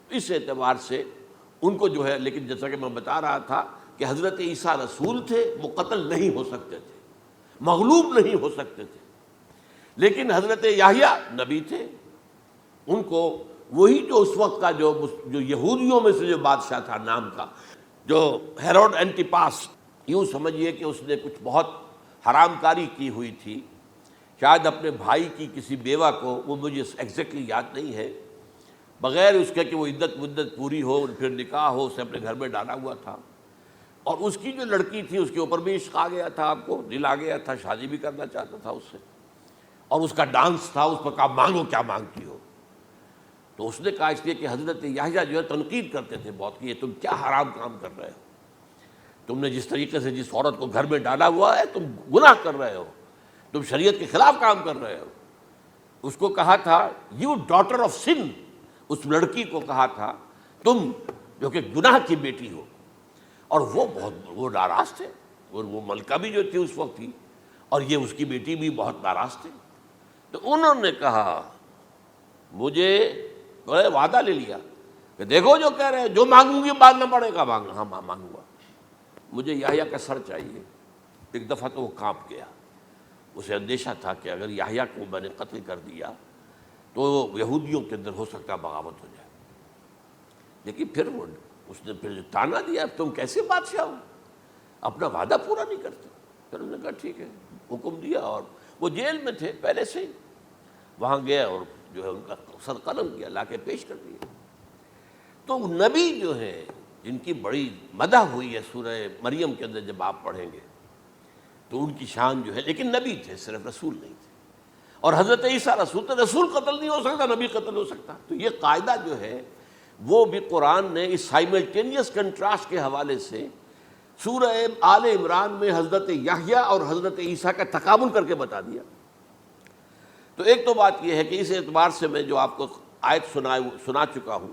اس اعتبار سے ان کو جو ہے، لیکن جیسا کہ میں بتا رہا تھا کہ حضرت عیسیٰ رسول تھے، وہ قتل نہیں ہو سکتے تھے، مغلوب نہیں ہو سکتے تھے، لیکن حضرت یحییٰ نبی تھے، ان کو وہی جو اس وقت کا جو یہودیوں میں سے جو بادشاہ تھا نام کا، جو ہیروڈ اینٹیپاس، یوں سمجھیے کہ اس نے کچھ بہت حرام کاری کی ہوئی تھی، شاید اپنے بھائی کی کسی بیوہ کو، وہ مجھے ایگزیکٹلی یاد نہیں ہے، بغیر اس کے کہ وہ مدت پوری ہو پھر نکاح ہو، اسے اپنے گھر میں ڈالا ہوا تھا، اور اس کی جو لڑکی تھی اس کے اوپر بھی عشق آ گیا تھا، آپ کو دل آ گیا تھا، شادی بھی کرنا چاہتا تھا اس سے، اور اس کا ڈانس تھا، اس پر کہا مانگو کیا مانگتی ہو۔ تو اس نے کہا، اس لیے کہ حضرت یحییٰ جو ہے تنقید کرتے تھے بہت کہ یہ تم کیا حرام کام کر رہے ہو، تم نے جس طریقے سے جس عورت کو گھر میں ڈالا ہوا ہے تم گناہ کر رہے ہو، تم شریعت کے خلاف کام کر رہے ہو۔ اس کو کہا تھا یو ڈاٹر آف سن، اس لڑکی کو کہا تھا تم جو کہ گناہ کی بیٹی ہو. اور وہ ناراض تھے, اور وہ ملکہ بھی جو تھی اس وقت تھی, اور یہ اس کی بیٹی بھی بہت ناراض تھے. تو انہوں نے کہا, مجھے وعدہ لے لیا کہ دیکھو جو کہہ رہے ہیں, جو مانگوں گی مانگنا پڑے گا. ہاں مانگوں گا, مجھے یحییٰ کا سر چاہیے. ایک دفعہ تو وہ کانپ گیا, اسے اندیشہ تھا کہ اگر یحییٰ کو میں نے قتل کر دیا تو یہودیوں کے اندر ہو سکتا بغاوت ہو جائے. لیکن پھر اس نے پھر تانا دیا, تم کیسے بادشاہ ہو, اپنا وعدہ پورا نہیں کرتے. پھر انہوں نے کہا ٹھیک ہے, حکم دیا. اور وہ جیل میں تھے پہلے سے ہی, وہاں گیا اور جو ہے ان کا سر قلم کیا, لا کے پیش کر دیا. تو نبی جو ہے جن کی بڑی مدح ہوئی ہے سورہ مریم کے اندر, جب آپ پڑھیں گے تو ان کی شان جو ہے, لیکن نبی تھے, صرف رسول نہیں تھے. اور حضرت عیسیٰ رسول تھے, رسول قتل نہیں ہو سکتا, نبی قتل ہو سکتا. تو یہ قاعدہ جو ہے وہ بھی قرآن نے اس سائملٹینیس کنٹراسٹ کے حوالے سے سورہ آل عمران میں حضرت یحییٰ اور حضرت عیسیٰ کا تقابل کر کے بتا دیا. تو ایک تو بات یہ ہے کہ اس اعتبار سے میں جو آپ کو آیت سنا چکا ہوں,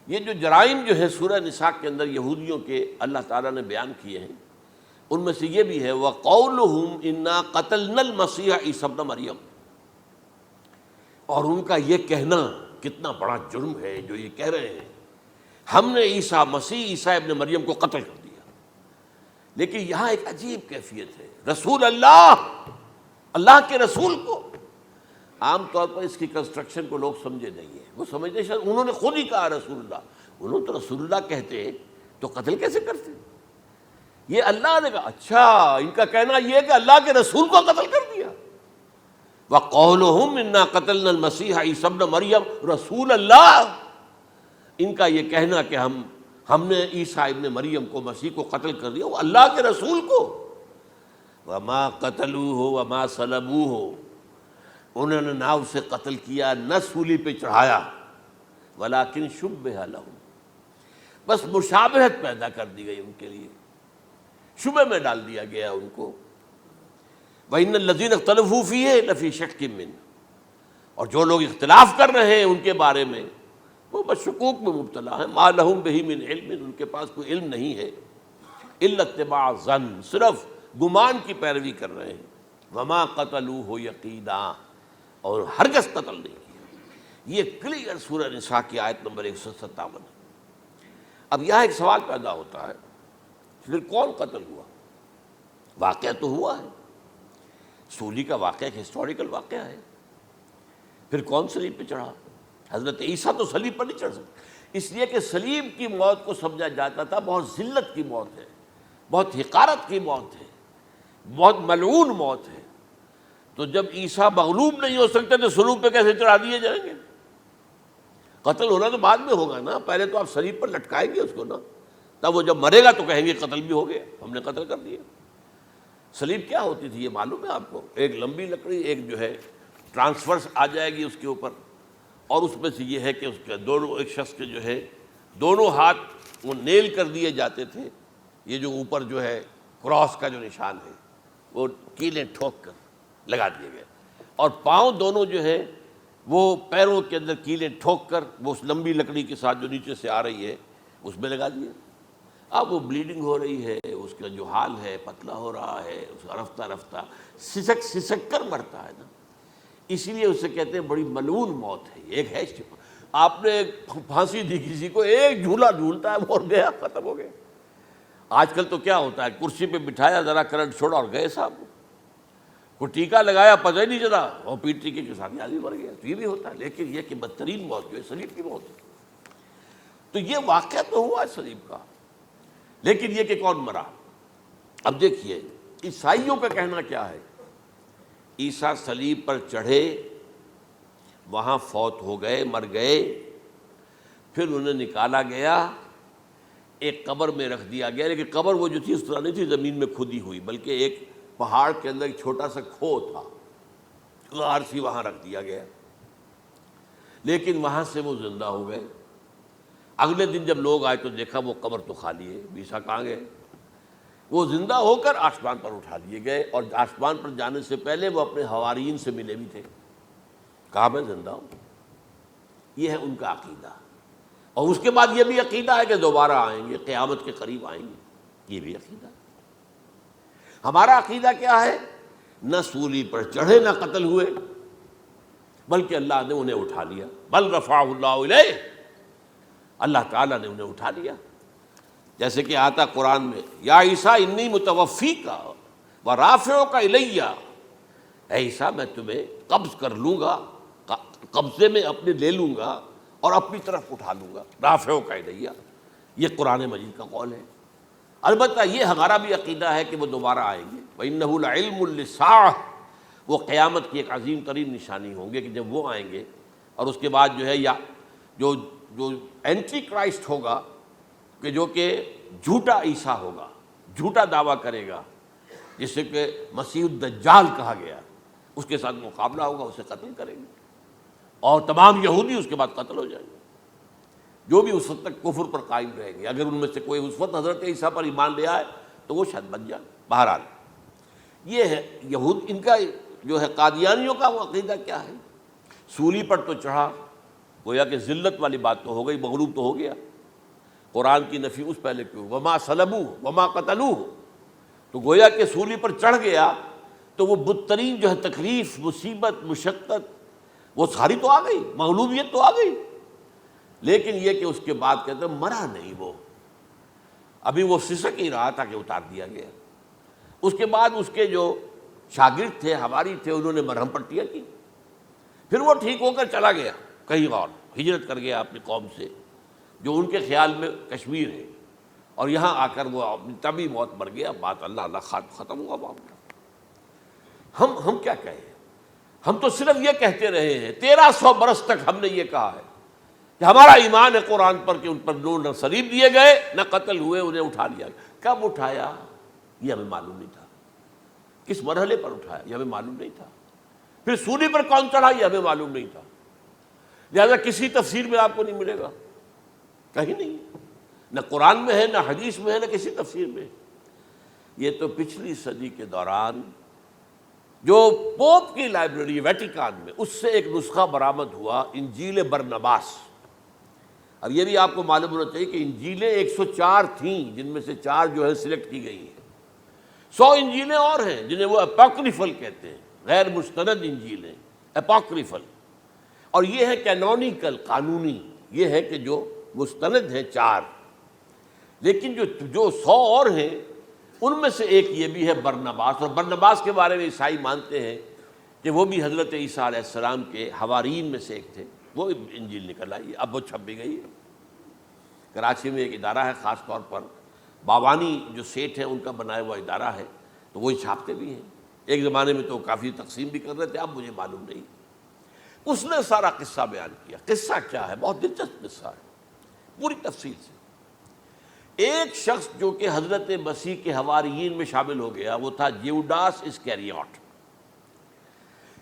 یہ جو جرائم جو ہے سورہ نساء کے اندر یہودیوں کے اللہ تعالیٰ نے بیان کیے ہیں, ان میں سے یہ بھی ہے وَقَوْلُهُمْ إِنَّا قَتَلْنَا الْمَسِيحَ عِيسَىٰ ابْنَ مَرْيَمَ. اور ان کا یہ کہنا کتنا بڑا جرم ہے جو یہ کہہ رہے ہیں, ہم نے عیسیٰ ابن مریم کو قتل کر دیا. لیکن یہاں ایک عجیب کیفیت ہے, رسول اللہ کے رسول کو. عام طور پر اس کی کنسٹرکشن کو لوگ سمجھے نہیں ہیں, وہ سمجھتے ہیں انہوں نے خود ہی کہا رسول اللہ. انہوں تو رسول اللہ کہتے تو قتل کیسے کرتے؟ یہ اللہ نے کہا. اچھا, ان کا کہنا یہ ہے کہ اللہ کے رسول کو قتل کر دیا. وَقَوْلُهُمْ إِنَّا قَتَلْنَا الْمَسِيحَ عِيسَىٰ ابْنَ مَرْيَمَ رسول اللہ. ان کا یہ کہنا کہ ہم نے عیسیٰ ابن مریم کو, مسیح کو قتل کر دیا, وہ اللہ کے رسول کو. وَمَا قَتَلُوهُ وَمَا صَلَبُوهُ, انہوں نے نہ اسے قتل کیا نہ سولی پہ چڑھایا, وَلَٰكِن شُبِّهَ لَهُمْ, بس مشابہت پیدا کر دی گئی ان کے لیے, شبہ میں ڈال دیا گیا ان کو. وَإِنَّ الَّذِينَ اخْتَلَفُوا فِيهِ لَفِي شَكٍّ مِّنْهُ, اور جو لوگ اختلاف کر رہے ہیں ان کے بارے میں وہ بس شکوک میں مبتلا ہیں. مَا لَهُم بِهِ مِنْ عِلْمٍ, ان کے پاس کوئی علم نہیں ہے. إِلَّا اتِّبَاعَ الظَّنِّ, صرف گمان کی پیروی کر رہے ہیں. وَمَا قَتَلُوهُ يَقِينًا, اور ہرگز قتل نہیں کیا. یہ کلیئر سورہ نساء کی آیت نمبر 157 ہے. اب یہاں ایک سوال پیدا ہوتا ہے, پھر کون قتل ہوا؟ واقعہ تو ہوا ہے, سولی کا واقعہ ایک ہسٹوریکل واقعہ ہے. پھر کون صلیب پہ چڑھا؟ حضرت عیسیٰ تو صلیب پر نہیں چڑھ سکتے, اس لیے کہ صلیب کی موت کو سمجھا جاتا تھا بہت ذلت کی موت ہے, بہت حقارت کی موت ہے, بہت ملعون موت ہے. تو جب عیسیٰ مغلوب نہیں ہو سکتے تو صلیب پہ کیسے چڑھا دیے جائیں گے؟ قتل ہونا تو بعد میں ہوگا نا, پہلے تو آپ صلیب پر لٹکائیں گے اس کو نا, تب وہ جب مرے گا تو کہیں گے قتل بھی ہو گیا, ہم نے قتل کر دیا. صلیب کیا ہوتی تھی یہ معلوم ہے آپ کو؟ ایک لمبی لکڑی, ایک جو ہے ٹرانسفرس آ جائے گی اس کے اوپر, اور اس میں سے یہ ہے کہ اس کے دونوں, ایک شخص کے جو ہے دونوں ہاتھ وہ نیل کر دیے جاتے تھے. یہ جو اوپر جو ہے کراس کا جو نشان ہے وہ کیلیں ٹھوک کر لگا دیے گئے, اور پاؤں دونوں جو ہے وہ پیروں کے اندر کیلیں ٹھوک کر وہ اس لمبی لکڑی کے ساتھ جو نیچے سے آ رہی ہے اس میں لگا دیے. اب وہ بلیڈنگ ہو رہی ہے, اس کا جو حال ہے پتلا ہو رہا ہے, اس کا رفتہ رفتہ سسک کر مرتا ہے نا, اسی لیے اسے کہتے ہیں بڑی ملعون موت ہے. ایک ہے آپ نے پھانسی دی کسی کو, ایک جھولا جھولتا ہے اور گیا, ختم ہو گیا. آج کل تو کیا ہوتا ہے, کرسی پہ بٹھایا, ذرا کرنٹ چھوڑا اور گئے صاحب, کو ٹیکا لگایا پتہ ہی نہیں چلا, اور پیٹ ٹیکے کے ساتھ آدمی مر گیا. تو یہ بھی ہوتا ہے, لیکن یہ کہ بدترین موت جو ہے صلیب کی موت ہے. تو یہ واقعہ تو ہوا ہے صلیب کا, لیکن یہ کہ کون مرا؟ اب دیکھیے عیسائیوں کا کہنا کیا ہے. عیسیٰ صلیب پر چڑھے, وہاں فوت ہو گئے, مر گئے, پھر انہیں نکالا گیا, ایک قبر میں رکھ دیا گیا. لیکن قبر وہ جو تھی اس طرح نہیں تھی زمین میں کھدی ہوئی, بلکہ ایک پہاڑ کے اندر ایک چھوٹا سا کھو تھا, غار سی وہاں رکھ دیا گیا. لیکن وہاں سے وہ زندہ ہو گئے. اگلے دن جب لوگ آئے تو دیکھا وہ قبر تو خالی ہے, عیسیٰ کہاں گئے؟ وہ زندہ ہو کر آسمان پر اٹھا دیے گئے, اور آسمان پر جانے سے پہلے وہ اپنے حواریین سے ملے بھی تھے, کہا میں زندہ ہوں. یہ ہے ان کا عقیدہ. اور اس کے بعد یہ بھی عقیدہ ہے کہ دوبارہ آئیں گے، قیامت کے قریب آئیں گے، یہ بھی عقیدہ ہے۔ ہمارا عقیدہ کیا ہے؟ نہ سولی پر چڑھے نہ قتل ہوئے، بلکہ اللہ نے انہیں اٹھا لیا، بل رفعہ اللہ الیہ، اللہ تعالیٰ نے انہیں اٹھا لیا۔ جیسے کہ آتا قرآن میں، یا عیسیٰ انی متوفیک ورافعک الیہ، اے عیسیٰ میں تمہیں قبض کر لوں گا، قبضے میں اپنے لے لوں گا اور اپنی طرف اٹھا لوں گا، رافعک الیہ، یہ قرآن مجید کا قول ہے۔ البتہ یہ ہمارا بھی عقیدہ ہے کہ وہ دوبارہ آئیں گے، وَإِنَّهُ لَعِلْمٌ لِلسَّاعَةِ، وہ قیامت کی ایک عظیم ترین نشانی ہوں گے کہ جب وہ آئیں گے، اور اس کے بعد جو ہے یا جو اینٹی کرائسٹ ہوگا کہ جو کہ جھوٹا عیسیٰ ہوگا، جھوٹا دعویٰ کرے گا، جسے کہ مسیح الدجال کہا گیا، اس کے ساتھ مقابلہ ہوگا، اسے قتل کریں گے، اور تمام یہودی اس کے بعد قتل ہو جائیں گے، جو بھی اس وقت تک کفر پر قائم رہیں گے۔ اگر ان میں سے کوئی اس وقت حضرت عیسیٰ پر ایمان لے آئے تو وہ شاید بن جائے۔ بہرحال یہ ہے یہود، ان کا جو ہے قادیانیوں کا وہ عقیدہ کیا ہے؟ سولی پر تو چڑھا، گویا کہ ذلت والی بات تو ہو گئی، مغلوب تو ہو گیا، قرآن کی نفی اس پہلے کیوں، وما صلبوہ وما قتلوہ، تو گویا کہ سولی پر چڑھ گیا تو وہ بدترین جو ہے تکلیف، مصیبت، مشقت، وہ ساری تو آ گئی، مغلوبیت تو آ گئی، لیکن یہ کہ اس کے بعد کہتے ہیں مرا نہیں، وہ ابھی وہ سسک ہی رہا تھا کہ اتار دیا گیا۔ اس کے بعد اس کے جو شاگرد تھے، حواری تھے، انہوں نے مرہم پٹیاں کی، پھر وہ ٹھیک ہو کر چلا گیا کہیں اور، ہجرت کر گیا اپنی قوم سے جو ان کے خیال میں کشمیر ہے، اور یہاں آ کر وہ طبی موت مر گیا۔ بات اللہ اللہ ختم ہوا معاملہ۔ ہم کیا کہیں؟ ہم تو صرف یہ کہتے رہے ہیں، 1300 برس تک ہم نے یہ کہا ہے کہ ہمارا ایمان ہے قرآن پر کہ ان پر نہ صلیب دیے گئے نہ قتل ہوئے، انہیں اٹھا لیا گیا۔ کب اٹھایا یہ ہمیں معلوم نہیں تھا، کس مرحلے پر اٹھایا یہ ہمیں معلوم نہیں تھا، پھر سولی پر کون چڑھا یہ ہمیں معلوم نہیں تھا، لہذا کسی تفسیر میں آپ کو نہیں ملے گا، کہیں نہیں، نہ قرآن میں ہے، نہ حدیث میں ہے، نہ کسی تفسیر میں۔ یہ تو پچھلی صدی کے دوران جو پوپ کی لائبریری ویٹیکان میں، اس سے ایک نسخہ برآمد ہوا، انجیل برنباس۔ اب یہ بھی آپ کو معلوم ہونا چاہیے کہ انجیلیں 104 تھیں، جن میں سے 4 جو ہے سلیکٹ کی گئی ہیں، 100 انجیلیں اور ہیں جنہیں وہ اپوکریفل کہتے ہیں، غیر مستند انجیلیں، اپوکریفل، اور یہ ہے کینونیکل، قانونی، یہ ہے کہ جو مستند ہیں 4، لیکن جو 100 اور ہیں ان میں سے ایک یہ بھی ہے برنباس، اور برنباس کے بارے میں عیسائی مانتے ہیں کہ وہ بھی حضرت عیسیٰ علیہ السلام کے حواریین میں سے ایک تھے۔ وہ انجیل نکل آئی، اب وہ چھپ بھی گئی ہے۔ کراچی میں ایک ادارہ ہے، خاص طور پر باوانی جو سیٹھ ہیں ان کا بنایا ہوا ادارہ ہے، تو وہی چھاپتے بھی ہیں۔ ایک زمانے میں تو کافی تقسیم بھی کر رہے تھے، اب مجھے معلوم نہیں۔ اس نے سارا قصہ بیان کیا۔ قصہ کیا ہے؟ بہت دلچسپ قصہ ہے، پوری تفصیل سے۔ ایک شخص جو کہ حضرت مسیح کے حواریین میں شامل ہو گیا، وہ تھا جیوڈاس اسکیریوٹ۔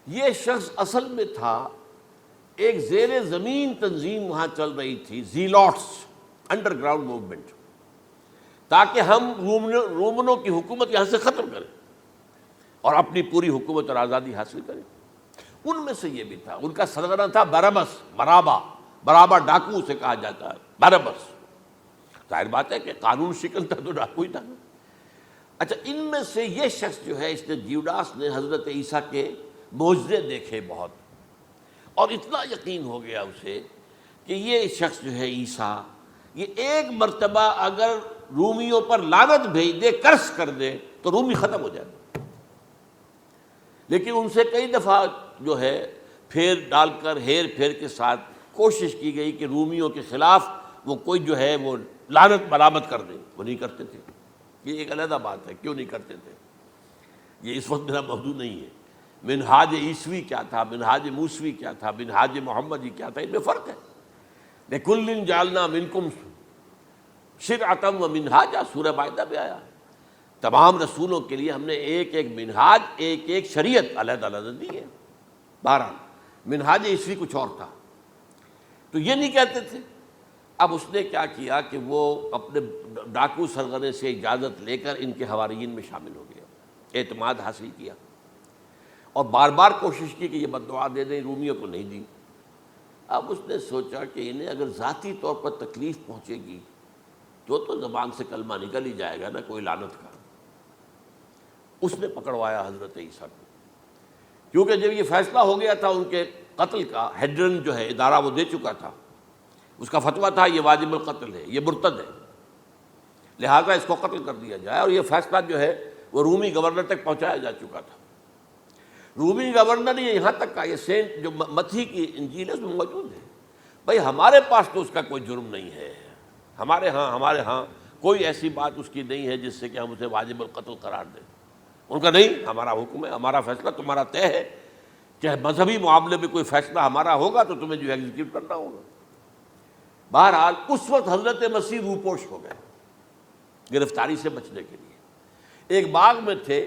یہ شخص اصل میں تھا ایک زیر زمین تنظیم وہاں چل رہی تھی، زیلوٹس، انڈر گراؤنڈ موومنٹ، تاکہ ہم رومنوں کی حکومت یہاں سے ختم کریں اور اپنی پوری حکومت اور آزادی حاصل کریں۔ ان میں سے یہ بھی تھا، ان کا سرغنہ تھا برابس، برابا ڈاکو سے کہا جاتا ہے، برابس۔ ظاہر بات ہے کہ قانون شکن تھا تو ڈاکو ہی تھا۔ اچھا، ان میں سے یہ شخص جو ہے، اس نے جیوڈاس نے حضرت عیسیٰ کے معجزے دیکھے بہت، اور اتنا یقین ہو گیا اسے کہ یہ شخص جو ہے عیسیٰ، یہ ایک مرتبہ اگر رومیوں پر لعنت بھیج دے، کرس کر دے، تو رومی ختم ہو جائے۔ لیکن ان سے کئی دفعہ جو ہے پھیر ڈال کر، ہیر پھیر کے ساتھ کوشش کی گئی کہ رومیوں کے خلاف وہ کوئی جو ہے وہ لعنت ملامت کر دے، وہ نہیں کرتے تھے۔ یہ ایک علیحدہ بات ہے، کیوں نہیں کرتے تھے، یہ اس وقت میرا موضوع نہیں ہے۔ منہاج عیسوی کیا تھا، منہاج موسوی کیا تھا، منہاج محمدی کیا تھا، ان میں فرق ہے۔ لِكُلٍّ جَعَلْنَا مِنْكُمْ شِرْعَةً وَمِنْهَاجًا، سورہ مائدہ میں آیا ہے، تمام رسولوں کے لیے ہم نے ایک ایک منہاج، ایک ایک شریعت علیحدہ علیحدہ دی ہے۔ بہرحال منہاج عیسوی کچھ اور تھا، تو یہ نہیں کہتے تھے۔ اب اس نے کیا کیا کہ وہ اپنے ڈاکو سرغنے سے اجازت لے کر ان کے حواریین میں شامل ہو گیا، اعتماد حاصل کیا، اور بار بار کوشش کی کہ یہ بد دعا دے دیں، رومیوں کو نہیں دی۔ اب اس نے سوچا کہ انہیں اگر ذاتی طور پر تکلیف پہنچے گی تو زبان سے کلمہ نکل ہی جائے گا نا کوئی لعنت کا. اس نے پکڑوایا حضرت عیسیٰ کو، کیونکہ جب یہ فیصلہ ہو گیا تھا ان کے قتل کا، ہیڈرن جو ہے ادارہ وہ دے چکا تھا، اس کا فتویٰ تھا یہ واجب القتل ہے، یہ مرتد ہے، لہذا اس کو قتل کر دیا جائے. اور یہ فیصلہ جو ہے وہ رومی گورنر تک پہنچایا جا چکا تھا. رومی گورنر یہ یہاں تک کا، یہ سینٹ جو متی کی انجیل ہے اس میں موجود ہے، بھائی ہمارے پاس تو اس کا کوئی جرم نہیں ہے، ہمارے ہاں کوئی ایسی بات اس کی نہیں ہے جس سے کہ ہم اسے واجب القتل قرار دیں. ان کا نہیں، ہمارا حکم ہے، ہمارا فیصلہ تمہارا طے ہے، چاہے مذہبی معاملے میں کوئی فیصلہ ہمارا ہوگا تو تمہیں جو ایگزیکیوٹ کرنا ہوگا. بہرحال اس وقت حضرت مسیح روپوش ہو گئے گرفتاری سے بچنے کے لیے. ایک باغ میں تھے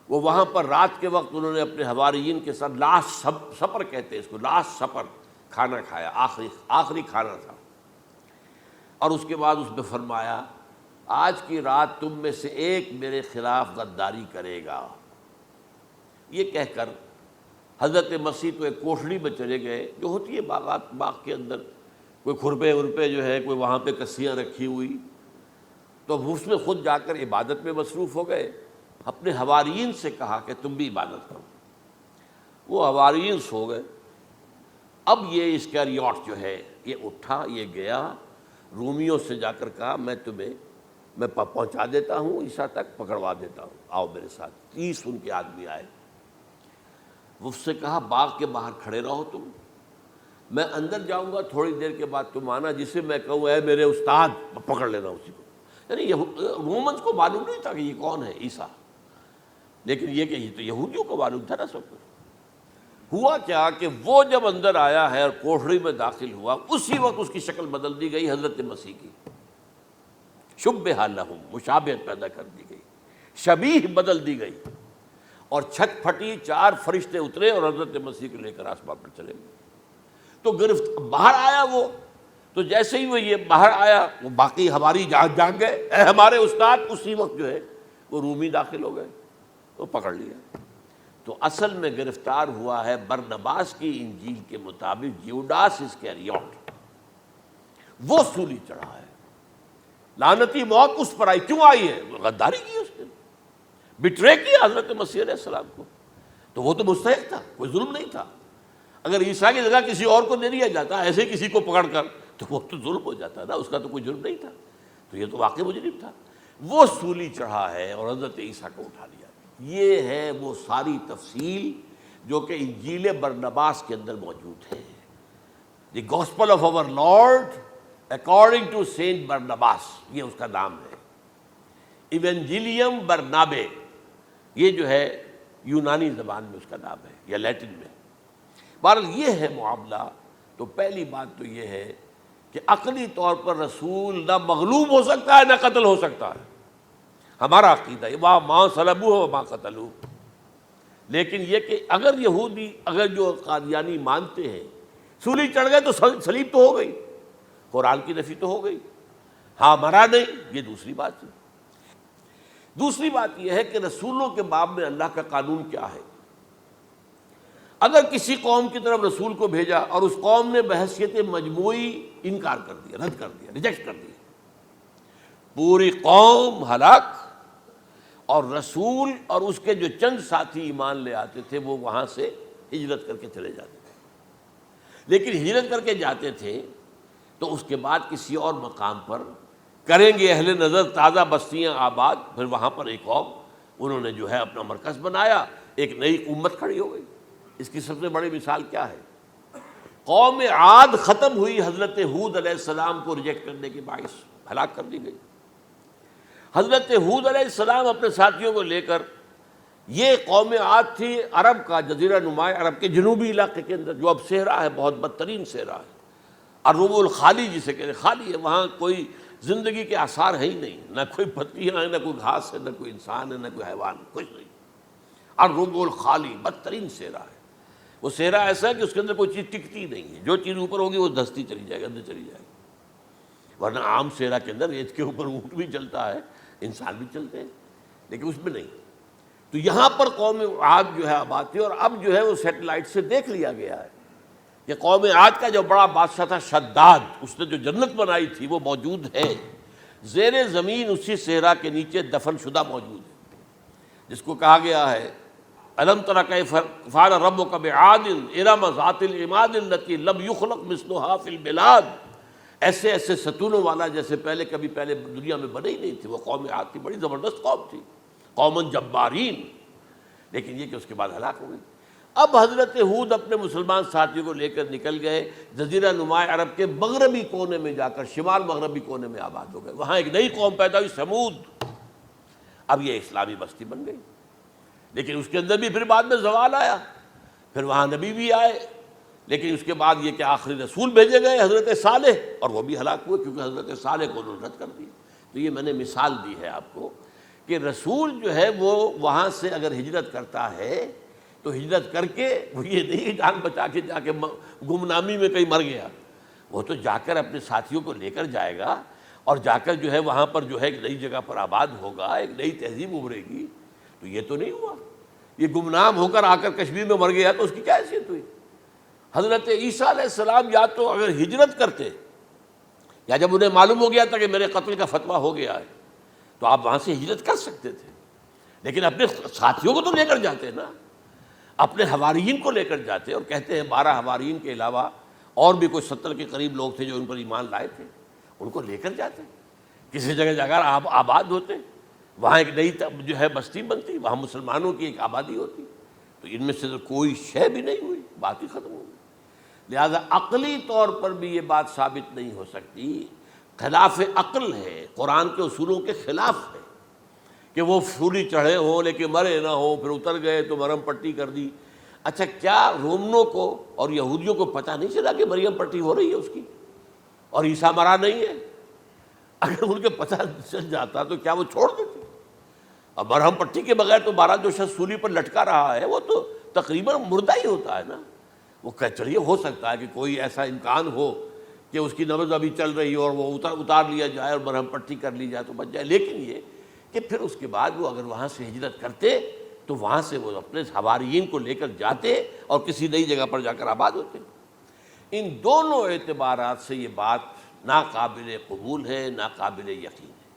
وہ، وہاں پر رات کے وقت انہوں نے اپنے حواریین کے ساتھ لاسٹ سپر کہتے ہیں اس کو، لاسٹ سپر کھانا کھایا، آخری کھانا تھا. اور اس کے بعد اس میں فرمایا آج کی رات تم میں سے ایک میرے خلاف غداری کرے گا. یہ کہہ کر حضرت مسیح تو ایک کوٹھڑی میں چلے گئے جو ہوتی ہے باغ کے اندر، کوئی کھرپے ورپے جو ہے، کوئی وہاں پہ کسیاں رکھی ہوئی، تو اس میں خود جا کر عبادت میں مصروف ہو گئے. اپنے حواریین سے کہا کہ تم بھی عبادت کرو. وہ حواریین سو گئے. اب یہ اسکریوٹ جو ہے یہ اٹھا، یہ گیا رومیوں سے جا کر کہا میں پہنچا دیتا ہوں عیسیٰ تک، پکڑوا دیتا ہوں، آؤ میرے ساتھ. 30 ان کے آدمی آئے. اس سے کہا باغ کے باہر کھڑے رہو تم، میں اندر جاؤں گا، تھوڑی دیر کے بعد تم آنا، جسے میں کہوں اے میرے استاد، پکڑ لینا اسی کو. یعنی رومنز کو معلوم نہیں تھا کہ یہ کون ہے عیسیٰ، لیکن یہ کہ یہ تو یہودیوں کو معلوم تھا نا سب کچھ. ہوا کیا کہ وہ جب اندر آیا ہے اور کوٹھڑی میں داخل ہوا، اسی وقت اس کی شکل بدل دی گئی حضرت مسیح کی. شبہ لہم، مشابہت پیدا کر دی گئی، شبیہ بدل دی گئی، اور چھت پھٹی، 4 فرشتے اترے اور حضرت مسیح کو لے کر آسمان پر چلے گئے. تو باہر آیا وہ، تو جیسے ہی وہ یہ باہر آیا وہ باقی ہماری جاگ گئے، اے ہمارے استاد. اسی وقت جو ہے وہ رومی داخل ہو گئے، تو پکڑ لیا. تو اصل میں گرفتار ہوا ہے برنباس کی انجیل کے مطابق یوڈاس اسکریوٹ، وہ سولی چڑھا ہے. لعنتی موت اس پر آئی. کیوں آئی ہے؟ غداری کی اس نے، بٹرے کیا حضرت مسیح علیہ السلام کو. تو وہ تو مستحق تھا، کوئی ظلم نہیں تھا. اگر عیسیٰ کی جگہ کسی اور کو دے دیا جاتا ایسے کسی کو پکڑ کر تو وہ تو ظلم ہو جاتا نا، اس کا تو کوئی جرم نہیں تھا. تو یہ تو واقعی مجرم تھا. وہ سولی چڑھا ہے اور حضرت عیسیٰ کو اٹھا لیا. یہ ہے وہ ساری تفصیل جو کہ انجیل برنباس کے اندر موجود ہے. The gospel of our Lord according to Saint Barnabas, یہ اس کا نام ہے. ایونجیلیم برنابے، یہ جو ہے یونانی زبان میں اس کا نام ہے یا لیٹن میں. بہرحال یہ ہے معاملہ. تو پہلی بات تو یہ ہے کہ عقلی طور پر رسول نہ مغلوب ہو سکتا ہے نہ قتل ہو سکتا ہے. ہمارا عقیدہ ہے وہاں ماں صلبوہ و ماں قتلوہ. لیکن یہ کہ اگر یہودی، اگر جو قادیانی مانتے ہیں سولی چڑھ گئے تو صلیب تو ہو گئی، قرآن کی نفی تو ہو گئی، ہاں مرا نہیں، یہ دوسری بات ہے. دوسری بات یہ ہے کہ رسولوں کے باب میں اللہ کا قانون کیا ہے. اگر کسی قوم کی طرف رسول کو بھیجا اور اس قوم نے بحیثیت مجموعی انکار کر دیا، رد کر دیا، ریجیکٹ کر دیا، پوری قوم ہلاک، اور رسول اور اس کے جو چند ساتھی ایمان لے آتے تھے وہ وہاں سے ہجرت کر کے چلے جاتے تھے. لیکن ہجرت کر کے جاتے تھے تو اس کے بعد کسی اور مقام پر کریں گے اہل نظر تازہ بستیاں آباد. پھر وہاں پر ایک قوم انہوں نے جو ہے اپنا مرکز بنایا، ایک نئی امت کھڑی ہو گئی. اس کی سب سے بڑی مثال کیا ہے؟ قوم عاد ختم ہوئی حضرت ہود علیہ السلام کو ریجیکٹ کرنے کے باعث ہلاک کر دی گئی. حضرت ہود علیہ السلام اپنے ساتھیوں کو لے کر، یہ قوم عاد تھی عرب کا جزیرہ نما عرب کے جنوبی علاقے کے اندر، جو اب صحرا ہے، بہت بدترین صحرا ہے، الربع الخالی جسے کہتے ہیں، خالی ہے. وہاں کوئی زندگی کے آثار ہے ہی نہیں، نہ کوئی پتیاں ہیں، نہ کوئی گھاس ہے، نہ کوئی انسان ہے، نہ کوئی حیوان، کچھ نہیں. الربع الخالی، بدترین صحرا ہے. وہ صحرا ایسا ہے کہ اس کے اندر کوئی چیز ٹکتی نہیں ہے، جو چیز اوپر ہوگی وہ دھستی چلی جائے گی، اندر چلی جائے گی. ورنہ عام صحرا کے اندر ریت کے اوپر اونٹ بھی چلتا ہے، انسان بھی چلتے ہیں، لیکن اس میں نہیں. تو یہاں پر قوم عاد جو ہے آباد تھی، اور اب جو ہے وہ سیٹلائٹ سے دیکھ لیا گیا ہے کہ قوم عاد کا جو بڑا بادشاہ تھا شداد، اس نے جو جنت بنائی تھی وہ موجود ہے، زیر زمین اسی صحرا کے نیچے دفن شدہ موجود ہے، جس کو کہا گیا ہے الم تر کیف فعل ربک بعاد ارم ذات العماد التی لم یخلق مثلها فی البلاد، ایسے ایسے ستونوں والا جیسے پہلے دنیا میں بنے ہی نہیں تھے۔ وہ قوم عاد تھی، بڑی زبردست قوم تھی، قوم جبارین، لیکن یہ کہ اس کے بعد ہلاک ہو گئی۔ اب حضرت ہود اپنے مسلمان ساتھیوں کو لے کر نکل گئے، جزیرہ نماء عرب کے مغربی کونے میں جا کر، شمال مغربی کونے میں آباد ہو گئے۔ وہاں ایک نئی قوم پیدا ہوئی، سمود۔ اب یہ اسلامی بستی بن گئی، لیکن اس کے اندر بھی پھر بعد میں زوال آیا، پھر وہاں نبی بھی آئے، لیکن اس کے بعد یہ کہ آخری رسول بھیجے گئے حضرت صالح، اور وہ بھی ہلاک ہوئے کیونکہ حضرت صالح کو انہوں نے رد کر دیا۔ تو یہ میں نے مثال دی ہے آپ کو کہ رسول جو ہے وہ وہاں سے اگر ہجرت کرتا ہے تو ہجرت کر کے وہ یہ نہیں جان بچا کے جا کے گمنامی میں کہیں مر گیا، وہ تو جا کر اپنے ساتھیوں کو لے کر جائے گا، اور جا کر جو ہے وہاں پر جو ہے ایک نئی جگہ پر آباد ہوگا، ایک نئی تہذیب ابھرے گی۔ تو یہ تو نہیں ہوا، یہ گمنام ہو کر آ کر کشمیر میں مر گیا تو اس کی کیا حیثیت ہوئی؟ حضرت عیسیٰ علیہ السلام یا تو اگر ہجرت کرتے، یا جب انہیں معلوم ہو گیا تھا کہ میرے قتل کا فتویٰ ہو گیا ہے، تو آپ وہاں سے ہجرت کر سکتے تھے، لیکن اپنے ساتھیوں کو تو لے کر جاتے نا، اپنے حواریین کو لے کر جاتے، اور کہتے ہیں 12 حواریین کے علاوہ اور بھی کوئی 70 کے قریب لوگ تھے جو ان پر ایمان لائے تھے، ان کو لے کر جاتے، کسی جگہ جا کر آپ آباد ہوتے، وہاں ایک نئی جو ہے بستی بنتی، وہاں مسلمانوں کی ایک آبادی ہوتی۔ تو ان میں سے تو کوئی شے بھی نہیں ہوئی، بات ہی ختم ہو گئی۔ لہذا عقلی طور پر بھی یہ بات ثابت نہیں ہو سکتی، خلاف عقل ہے، قرآن کے اصولوں کے خلاف ہے کہ وہ سولی چڑھے ہوں لیکن مرے نہ ہوں، پھر اتر گئے تو مرہم پٹی کر دی۔ اچھا، کیا رومنوں کو اور یہودیوں کو پتہ نہیں چلا کہ مریم پٹی ہو رہی ہے اس کی اور عیسیٰ مرا نہیں ہے؟ اگر ان کے پتہ چل جاتا تو کیا وہ چھوڑ دیتے؟ اب مرہم پٹی کے بغیر تو 12 جو شخص سولی پر لٹکا رہا ہے وہ تو تقریباً مردہ ہی ہوتا ہے نا۔ وہ کہ چلیے ہو سکتا ہے کہ کوئی ایسا امکان ہو کہ اس کی نبض ابھی چل رہی ہو اور وہ اتار لیا جائے اور مرہم پٹی کر لی جائے تو بچ جائے، لیکن یہ کہ پھر اس کے بعد وہ اگر وہاں سے ہجرت کرتے تو وہاں سے وہ اپنے حواریین کو لے کر جاتے اور کسی نئی جگہ پر جا کر آباد ہوتے۔ ان دونوں اعتبارات سے یہ بات ناقابل قبول ہے، ناقابل یقین ہے۔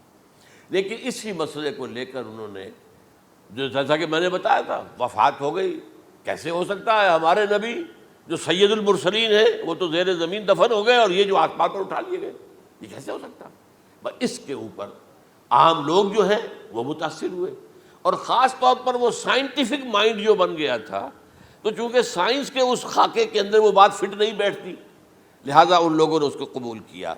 لیکن اسی مسئلے کو لے کر انہوں نے، جو جیسا کہ میں نے بتایا تھا، وفات ہو گئی، کیسے ہو سکتا ہے ہمارے نبی جو سید المرسلین ہیں وہ تو زیر زمین دفن ہو گئے اور یہ جو آسمان پر اٹھا لیے گئے، یہ کیسے ہو سکتا؟ بس اس کے اوپر عام لوگ جو ہیں وہ متاثر ہوئے، اور خاص طور پر وہ سائنٹیفک مائنڈ جو بن گیا تھا، تو چونکہ سائنس کے اس خاکے کے اندر وہ بات فٹ نہیں بیٹھتی، لہٰذا ان لوگوں نے اس کو قبول کیا۔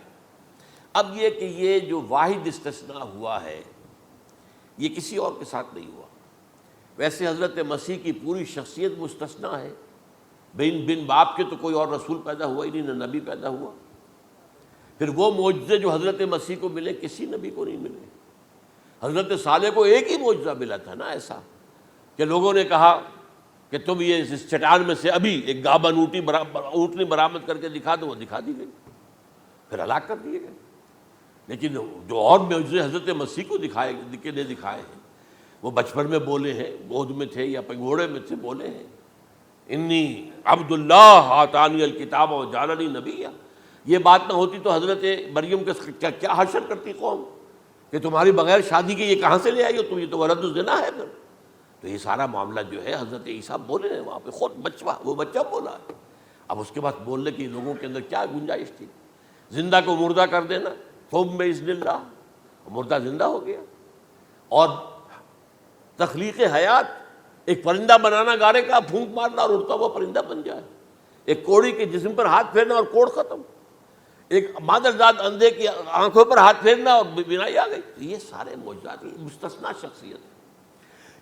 اب یہ کہ یہ جو واحد استثناء ہوا ہے یہ کسی اور کے ساتھ نہیں ہوا۔ ویسے حضرت مسیح کی پوری شخصیت مستثنیٰ ہے، بن باپ کے تو کوئی اور رسول پیدا ہوا ہی نہیں، نہ نبی پیدا ہوا۔ پھر وہ معجزے جو حضرت مسیح کو ملے کسی نبی کو نہیں ملے۔ حضرت صالح کو ایک ہی معجزہ ملا تھا نا ایسا کہ لوگوں نے کہا کہ تم یہ اس چٹان میں سے ابھی ایک گابن اونٹنی برآمد کر کے دکھا دو، وہ دکھا دی گئی، پھر ہلاک کر دیے گئے۔ لیکن جو اور معجزے حضرت مسیح کو دکھائے ہیں وہ بچپن میں بولے ہیں، گود میں تھے یا پگوڑے میں تھے، بولے ہیں انی عبد اللہ آتانی الکتاب وجعلنی نبیا۔ یہ بات نہ ہوتی تو حضرت مریم کے کیا حشر کرتی قوم کہ تمہاری بغیر شادی کے یہ کہاں سے لے آئی ہو تم، یہ تو ولد الزنا ہے۔ پھر تو یہ سارا معاملہ جو ہے حضرت عیسیٰ بولے ہیں وہاں پہ، خود وہ بچہ بولا ہے۔ اب اس کے بعد بولنے کی لوگوں کے اندر کیا گنجائش تھی؟ زندہ کو مردہ کر دینا، ثم بإذن اللہ، مردہ زندہ ہو گیا، اور تخلیق حیات، ایک پرندہ بنانا گارے کا، پھونک مارنا اور اڑتا ہوا پرندہ بن جائے، ایک کوڑی کے جسم پر ہاتھ پھیرنا اور کوڑ ختم، ایک مادرزاد اندھے کی آنکھوں پر ہاتھ پھیرنا اور بینائی آ گئی۔ یہ سارے معجزات مستثنیٰ شخصیت ہے۔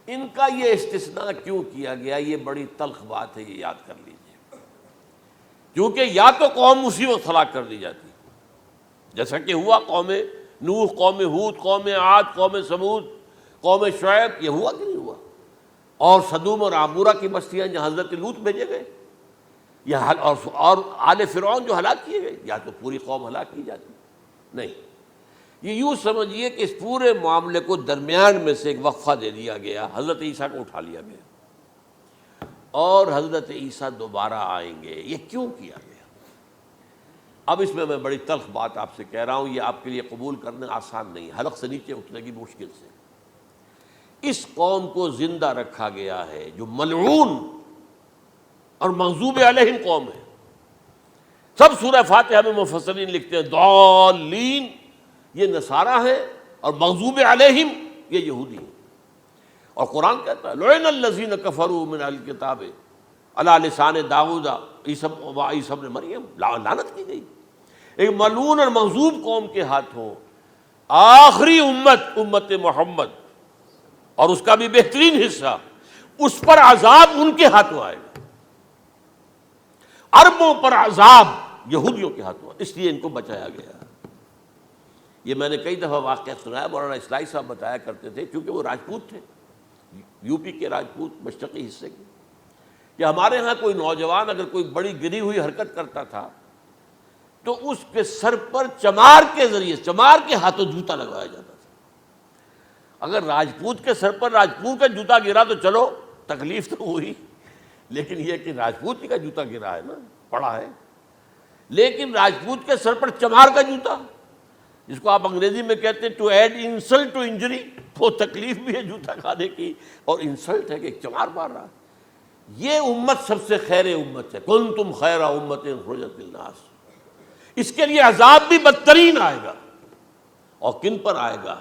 ان کا یہ استثناء کیوں کیا گیا، یہ بڑی تلخ بات ہے، یہ یاد کر لیجیے، کیونکہ یا تو قوم اسی وقت ہلاک کر دی جاتی جیسا کہ ہوا قوم نوح، قوم ہود، قوم عاد، قوم سمود، قوم شعیب، یہ ہوا کہ نہیں ہوا؟ اور صدوم اور عمورہ کی بستیاں جہاں حضرت لوط بھیجے گئے، اور آل فرعون جو ہلاک کیے گئے، یا تو پوری قوم ہلاک کی جاتی؟ نہیں، یہ یوں سمجھیے کہ اس پورے معاملے کو درمیان میں سے ایک وقفہ دے دیا گیا، حضرت عیسیٰ کو اٹھا لیا گیا، اور حضرت عیسیٰ دوبارہ آئیں گے. یہ کیوں کیا گیا؟ اب اس میں بڑی تلخ بات آپ سے کہہ رہا ہوں، یہ آپ کے لیے قبول کرنا آسان نہیں، حلق سے نیچے اٹھنے کی مشکل سے. اس قوم کو زندہ رکھا گیا ہے جو ملعون اور مغضوب علیہم قوم ہے. سب سورہ فاتحہ میں مفسرین لکھتے ہیں ضالین یہ نصارہ ہیں اور مغضوب علیہم یہ یہودی ہیں. اور قرآن کہتا ہے لعن الذین کفروا من اہل الکتاب علی لسان داؤد عیسی ابن مریم، لعنت کی گئی ایک ملعون اور مغضوب قوم کے ہاتھوں. آخری امت محمد اور اس کا بھی بہترین حصہ، اس پر عذاب ان کے ہاتھوں آئے گا. عربوں پر عذاب یہودیوں کے ہاتھوں، اس لیے ان کو بچایا گیا. یہ میں نے کئی دفعہ واقعہ سنایا، مولانا اصلاحی صاحب بتایا کرتے تھے، کیونکہ وہ راجپوت تھے، یو پی کے راجپوت مشرقی حصے کے، کہ ہمارے ہاں کوئی نوجوان اگر کوئی بڑی گری ہوئی حرکت کرتا تھا تو اس کے سر پر چمار کے ذریعے، چمار کے ہاتھوں جوتا لگوایا جاتا تھا. اگر راجپوت کے سر پر راجپوت کا جوتا گرا تو چلو تکلیف تو ہوئی، لیکن یہ کہ راجپوت ہی کا جوتا گرا ہے نا، پڑا ہے. لیکن راجپوت کے سر پر چمار کا جوتا، جس کو آپ انگریزی میں کہتے ہیں to add insult to injury, وہ تکلیف بھی ہے جوتا کھانے کی اور انسلٹ ہے کہ ایک چمار مار رہا. یہ امت سب سے خیر امت ہے، کنتم خیر امت اخرجت للناس. اس کے لیے عذاب بھی بدترین آئے گا. اور کن پر آئے گا؟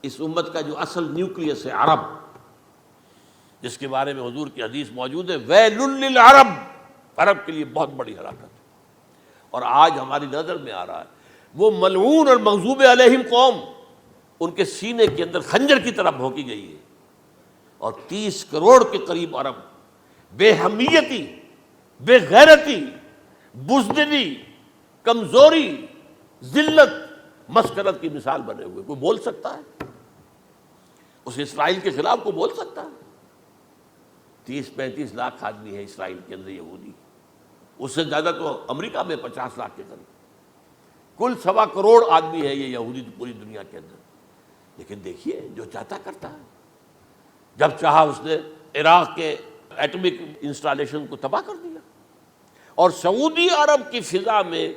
اس امت کا جو اصل نیوکلیس ہے عرب، جس کے بارے میں حضور کی حدیث موجود ہے ویل للعرب، عرب کے لیے بہت بڑی ہلاکت. اور آج ہماری نظر میں آ رہا ہے وہ ملعون اور مغضوب علیہم قوم، ان کے سینے کے اندر خنجر کی طرح بھونکی گئی ہے. اور 30 کروڑ کے قریب عرب بے حمیتی، بے غیرتی، بزدلی، کمزوری، ذلت، مسکنت کی مثال بنے ہوئے. کوئی بول سکتا ہے اس اسرائیل کے خلاف؟ کوئی بول سکتا ہے؟ 30-35 لاکھ آدمی ہے اسرائیل کے اندر یہودی، اس سے زیادہ تو امریکہ میں 50 لاکھ کے قریب، کل 1.25 کروڑ آدمی ہے یہ یہودی پوری دنیا کے اندر. لیکن دیکھیے جو چاہتا کرتا ہے. جب چاہا اس نے عراق کے ایٹمک انسٹالیشن کو تباہ کر دیا، اور سعودی عرب کی فضا میں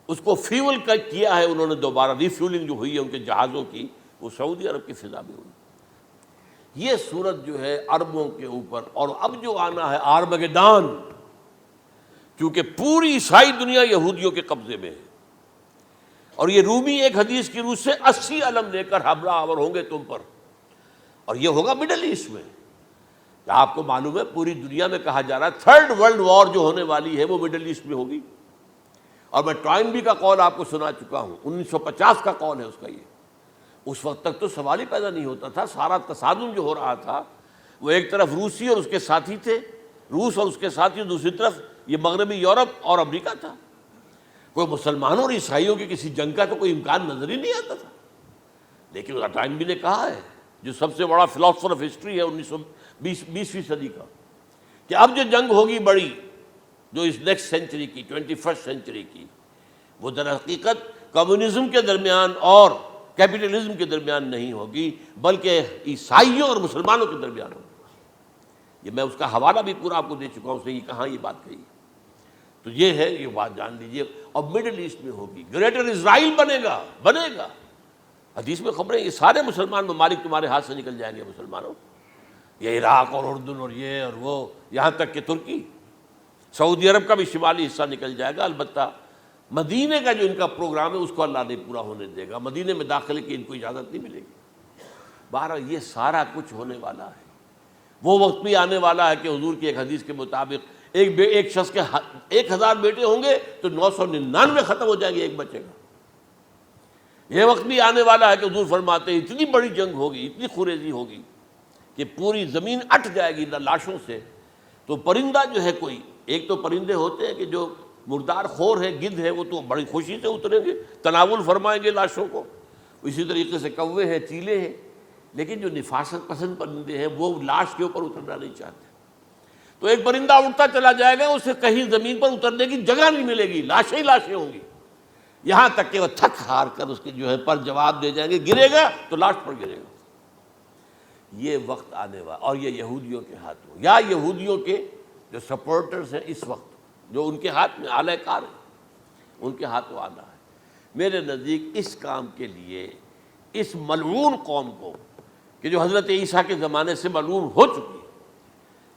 اس کو فیول کیا ہے انہوں نے، دوبارہ ریفیولنگ جو ہوئی ہے ان کے جہازوں کی، وہ سعودی عرب کی فضا میں ہوئی. یہ صورت جو ہے عربوں کے اوپر. اور اب جو آنا ہے آرمگیدان، کیونکہ پوری عیسائی دنیا یہودیوں کے قبضے میں ہے، اور یہ رومی ایک حدیث کی روح سے 80 علم لے کر حملہ آور ہوں گے تم پر. اور یہ ہوگا مڈل ایسٹ میں. آپ کو معلوم ہے پوری دنیا میں کہا جا رہا ہے 3rd ورلڈ وار جو ہونے والی ہے وہ مڈل ایسٹ میں ہوگی. اور میں ٹوائنبی کا قول آپ کو سنا چکا ہوں، 1950 کا قول ہے اس کا. یہ اس وقت تک تو سوال ہی پیدا نہیں ہوتا تھا. سارا تصادم جو ہو رہا تھا وہ ایک طرف روسی اور اس کے ساتھی تھے، روس اور اس کے ساتھی، دوسری طرف یہ مغربی یورپ اور امریکہ تھا. کوئی مسلمانوں اور عیسائیوں کی کسی جنگ کا تو کوئی امکان نظر ہی نہیں آتا تھا. لیکن ٹائنبی نے کہا ہے، جو سب سے بڑا فلاسفر آف ہسٹری ہے 20ویں صدی کا، کہ اب جو جنگ ہوگی بڑی، جو اس نیکسٹ سینچری کی، 21st سینچری کی، وہ در حقیقت کمیونزم کے درمیان اور کیپٹلزم کے درمیان نہیں ہوگی، بلکہ عیسائیوں اور مسلمانوں کے درمیان ہوگی. یہ میں اس کا حوالہ بھی پورا آپ کو دے چکا ہوں، اس نے یہ کہاں یہ بات کہی. تو یہ ہے، یہ بات جان لیجیے. اور مڈل ایسٹ میں ہوگی، گریٹر اسرائیل بنے گا. حدیث میں خبریں، یہ سارے مسلمان ممالک تمہارے ہاتھ سے نکل جائیں گے مسلمانوں. یہ عراق اور اردن اور یہ اور وہ، یہاں تک کہ ترکی، سعودی عرب کا بھی شمالی حصہ نکل جائے گا. البتہ مدینے کا جو ان کا پروگرام ہے اس کو اللہ نہیں پورا ہونے دے گا. مدینے میں داخلے کی ان کو اجازت نہیں ملے گی. بہرحال یہ سارا کچھ ہونے والا ہے. وہ وقت بھی آنے والا ہے کہ حضور کی ایک حدیث کے مطابق ایک شخص کے 1000 بیٹے ہوں گے تو 999 ختم ہو جائیں گے، ایک بچے گا. یہ وقت بھی آنے والا ہے کہ حضور فرماتے ہیں اتنی بڑی جنگ ہوگی، اتنی خوریزی ہوگی کہ پوری زمین اٹ جائے گی لاشوں سے. تو پرندہ جو ہے، کوئی ایک تو پرندے ہوتے ہیں کہ جو مردار خور ہے، گدھ ہے، وہ تو بڑی خوشی سے اتریں گے، تناول فرمائیں گے لاشوں کو. اسی طریقے سے کوے ہیں، چیلے ہیں. لیکن جو نفاست پسند پرندے ہیں وہ لاش کے اوپر اترنا نہیں چاہتے. تو ایک پرندہ اڑتا چلا جائے گا، اسے کہیں زمین پر اترنے کی جگہ نہیں ملے گی، لاشیں ہی لاشیں ہوں گی. یہاں تک کہ وہ تھک ہار کر اس کے جو ہے پر جواب دے جائیں گے، گرے گا تو لاش پر گرے گا. یہ وقت آنے والا، اور یہ یہودیوں کے ہاتھوں، یا یہودیوں کے جو سپورٹرز ہیں اس وقت، جو ان کے ہاتھ میں آلہ کار ہیں، ان کے ہاتھوں آنا ہے۔ میرے نزدیک اس کام کے لیے اس ملعون قوم کو، کہ جو حضرت عیسیٰ کے زمانے سے ملعون ہو چکی ہے،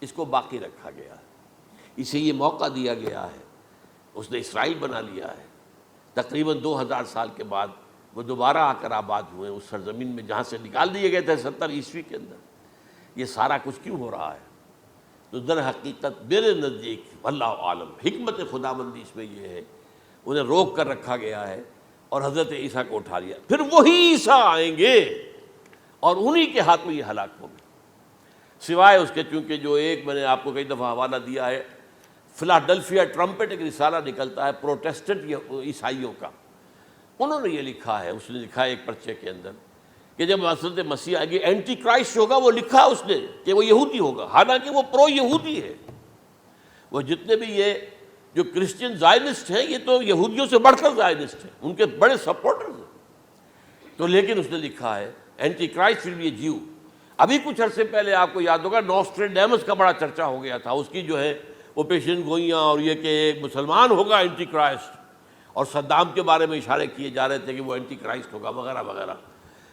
اس کو باقی رکھا گیا ہے، اسے یہ موقع دیا گیا ہے۔ اس نے اسرائیل بنا لیا ہے، تقریباً 2000 سال کے بعد وہ دوبارہ آ کر آباد ہوئے اس سرزمین میں جہاں سے نکال دیے گئے تھے 70 عیسوی کے اندر۔ یہ سارا کچھ کیوں ہو رہا ہے؟ تو در حقیقت میرے نزدیک واللہ عالم حکمت خداوندی اس میں یہ ہے، انہیں روک کر رکھا گیا ہے اور حضرت عیسیٰ کو اٹھا لیا، پھر وہی عیسیٰ آئیں گے اور انہی کے ہاتھ میں یہ ہلاک ہوگا۔ سوائے اس کے، چونکہ جو ایک میں نے آپ کو کئی دفعہ حوالہ دیا ہے، فلاڈلفیا ٹرمپٹ ایک رسالہ نکلتا ہے پروٹیسٹنٹ عیسائیوں کا، انہوں نے یہ لکھا ہے، اس نے لکھا ہے ایک پرچے کے اندر کہ جب حضرت مسیح آئے گی اینٹی کرائسٹ ہوگا، وہ لکھا اس نے کہ وہ یہودی ہوگا، حالانکہ وہ پرو یہودی ہے۔ وہ جتنے بھی یہ جو کرسچن زائنسٹ ہیں، یہ تو یہودیوں سے بڑھ کر زائنسٹ ہیں، ان کے بڑے سپورٹرز ہیں۔ تو لیکن اس نے لکھا ہے اینٹی کرائسٹ ول بی اے جیو۔ ابھی کچھ عرصے پہلے آپ کو یاد ہوگا نوسٹریڈیمس کا بڑا چرچا ہو گیا تھا، اس کی جو ہے وہ پیشن گوئیاں، اور یہ کہ ایک مسلمان ہوگا اینٹی کرائسٹ، اور صدام کے بارے میں اشارے کیے جا رہے تھے کہ وہ اینٹی کرائسٹ ہوگا وغیرہ وغیرہ۔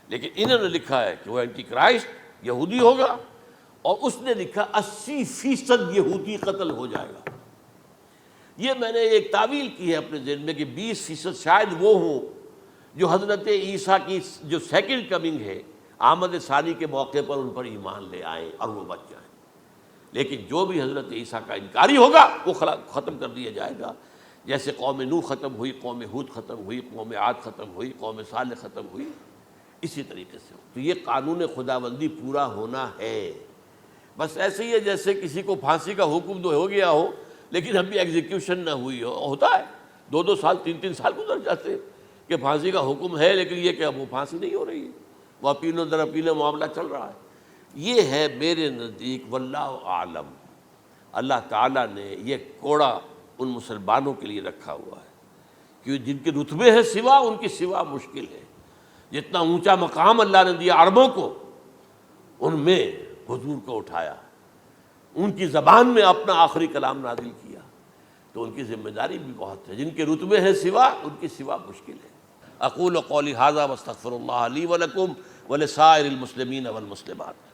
لیکن انہوں نے لکھا ہے کہ وہ اینٹی کرائسٹ یہودی ہوگا، اور اس نے لکھا 80% یہودی قتل ہو جائے گا۔ یہ میں نے ایک تعویل کی ہے اپنے ذہن میں کہ 20% شاید وہ ہوں جو حضرت عیسیٰ کی جو سیکنڈ کمنگ ہے، آمد ثانی کے موقع پر ان پر ایمان لے آئیں اور وہ بچ جائیں۔ لیکن جو بھی حضرت عیسیٰ کا انکاری ہوگا وہ ختم کر دیا جائے گا، جیسے قوم نوح ختم ہوئی، قوم ہود ختم ہوئی، قوم عاد ختم ہوئی، قوم صالح ختم ہوئی، اسی طریقے سے۔ تو یہ قانون خداوندی پورا ہونا ہے۔ بس ایسے ہی ہے جیسے کسی کو پھانسی کا حکم تو ہو گیا ہو لیکن ابھی ایگزیکیوشن نہ ہوئی ہو، ہوتا ہے 2 سال 3 سال گزر جاتے ہیں کہ پھانسی کا حکم ہے، لیکن یہ کہ اب وہ پھانسی نہیں ہو رہی ہے، وہ اپیلوں در اپیلوں معاملہ چل رہا ہے۔ یہ ہے میرے نزدیک واللہ عالم، اللہ تعالیٰ نے یہ کوڑا ان مسلمانوں کے لیے رکھا ہوا ہے کہ جن کے رتبے ہیں سوا، ان کی سوا مشکل ہے۔ جتنا اونچا مقام اللہ نے دیا عربوں کو، ان میں حضور کو اٹھایا، ان کی زبان میں اپنا آخری کلام نازل کیا، تو ان کی ذمہ داری بھی بہت ہے۔ جن کے رتبے ہیں سوا، ان کی سوا مشکل ہے۔ اقول قولی ھذا واستغفر اللہ لی ولکم ولسائر المسلمین والمسلمات۔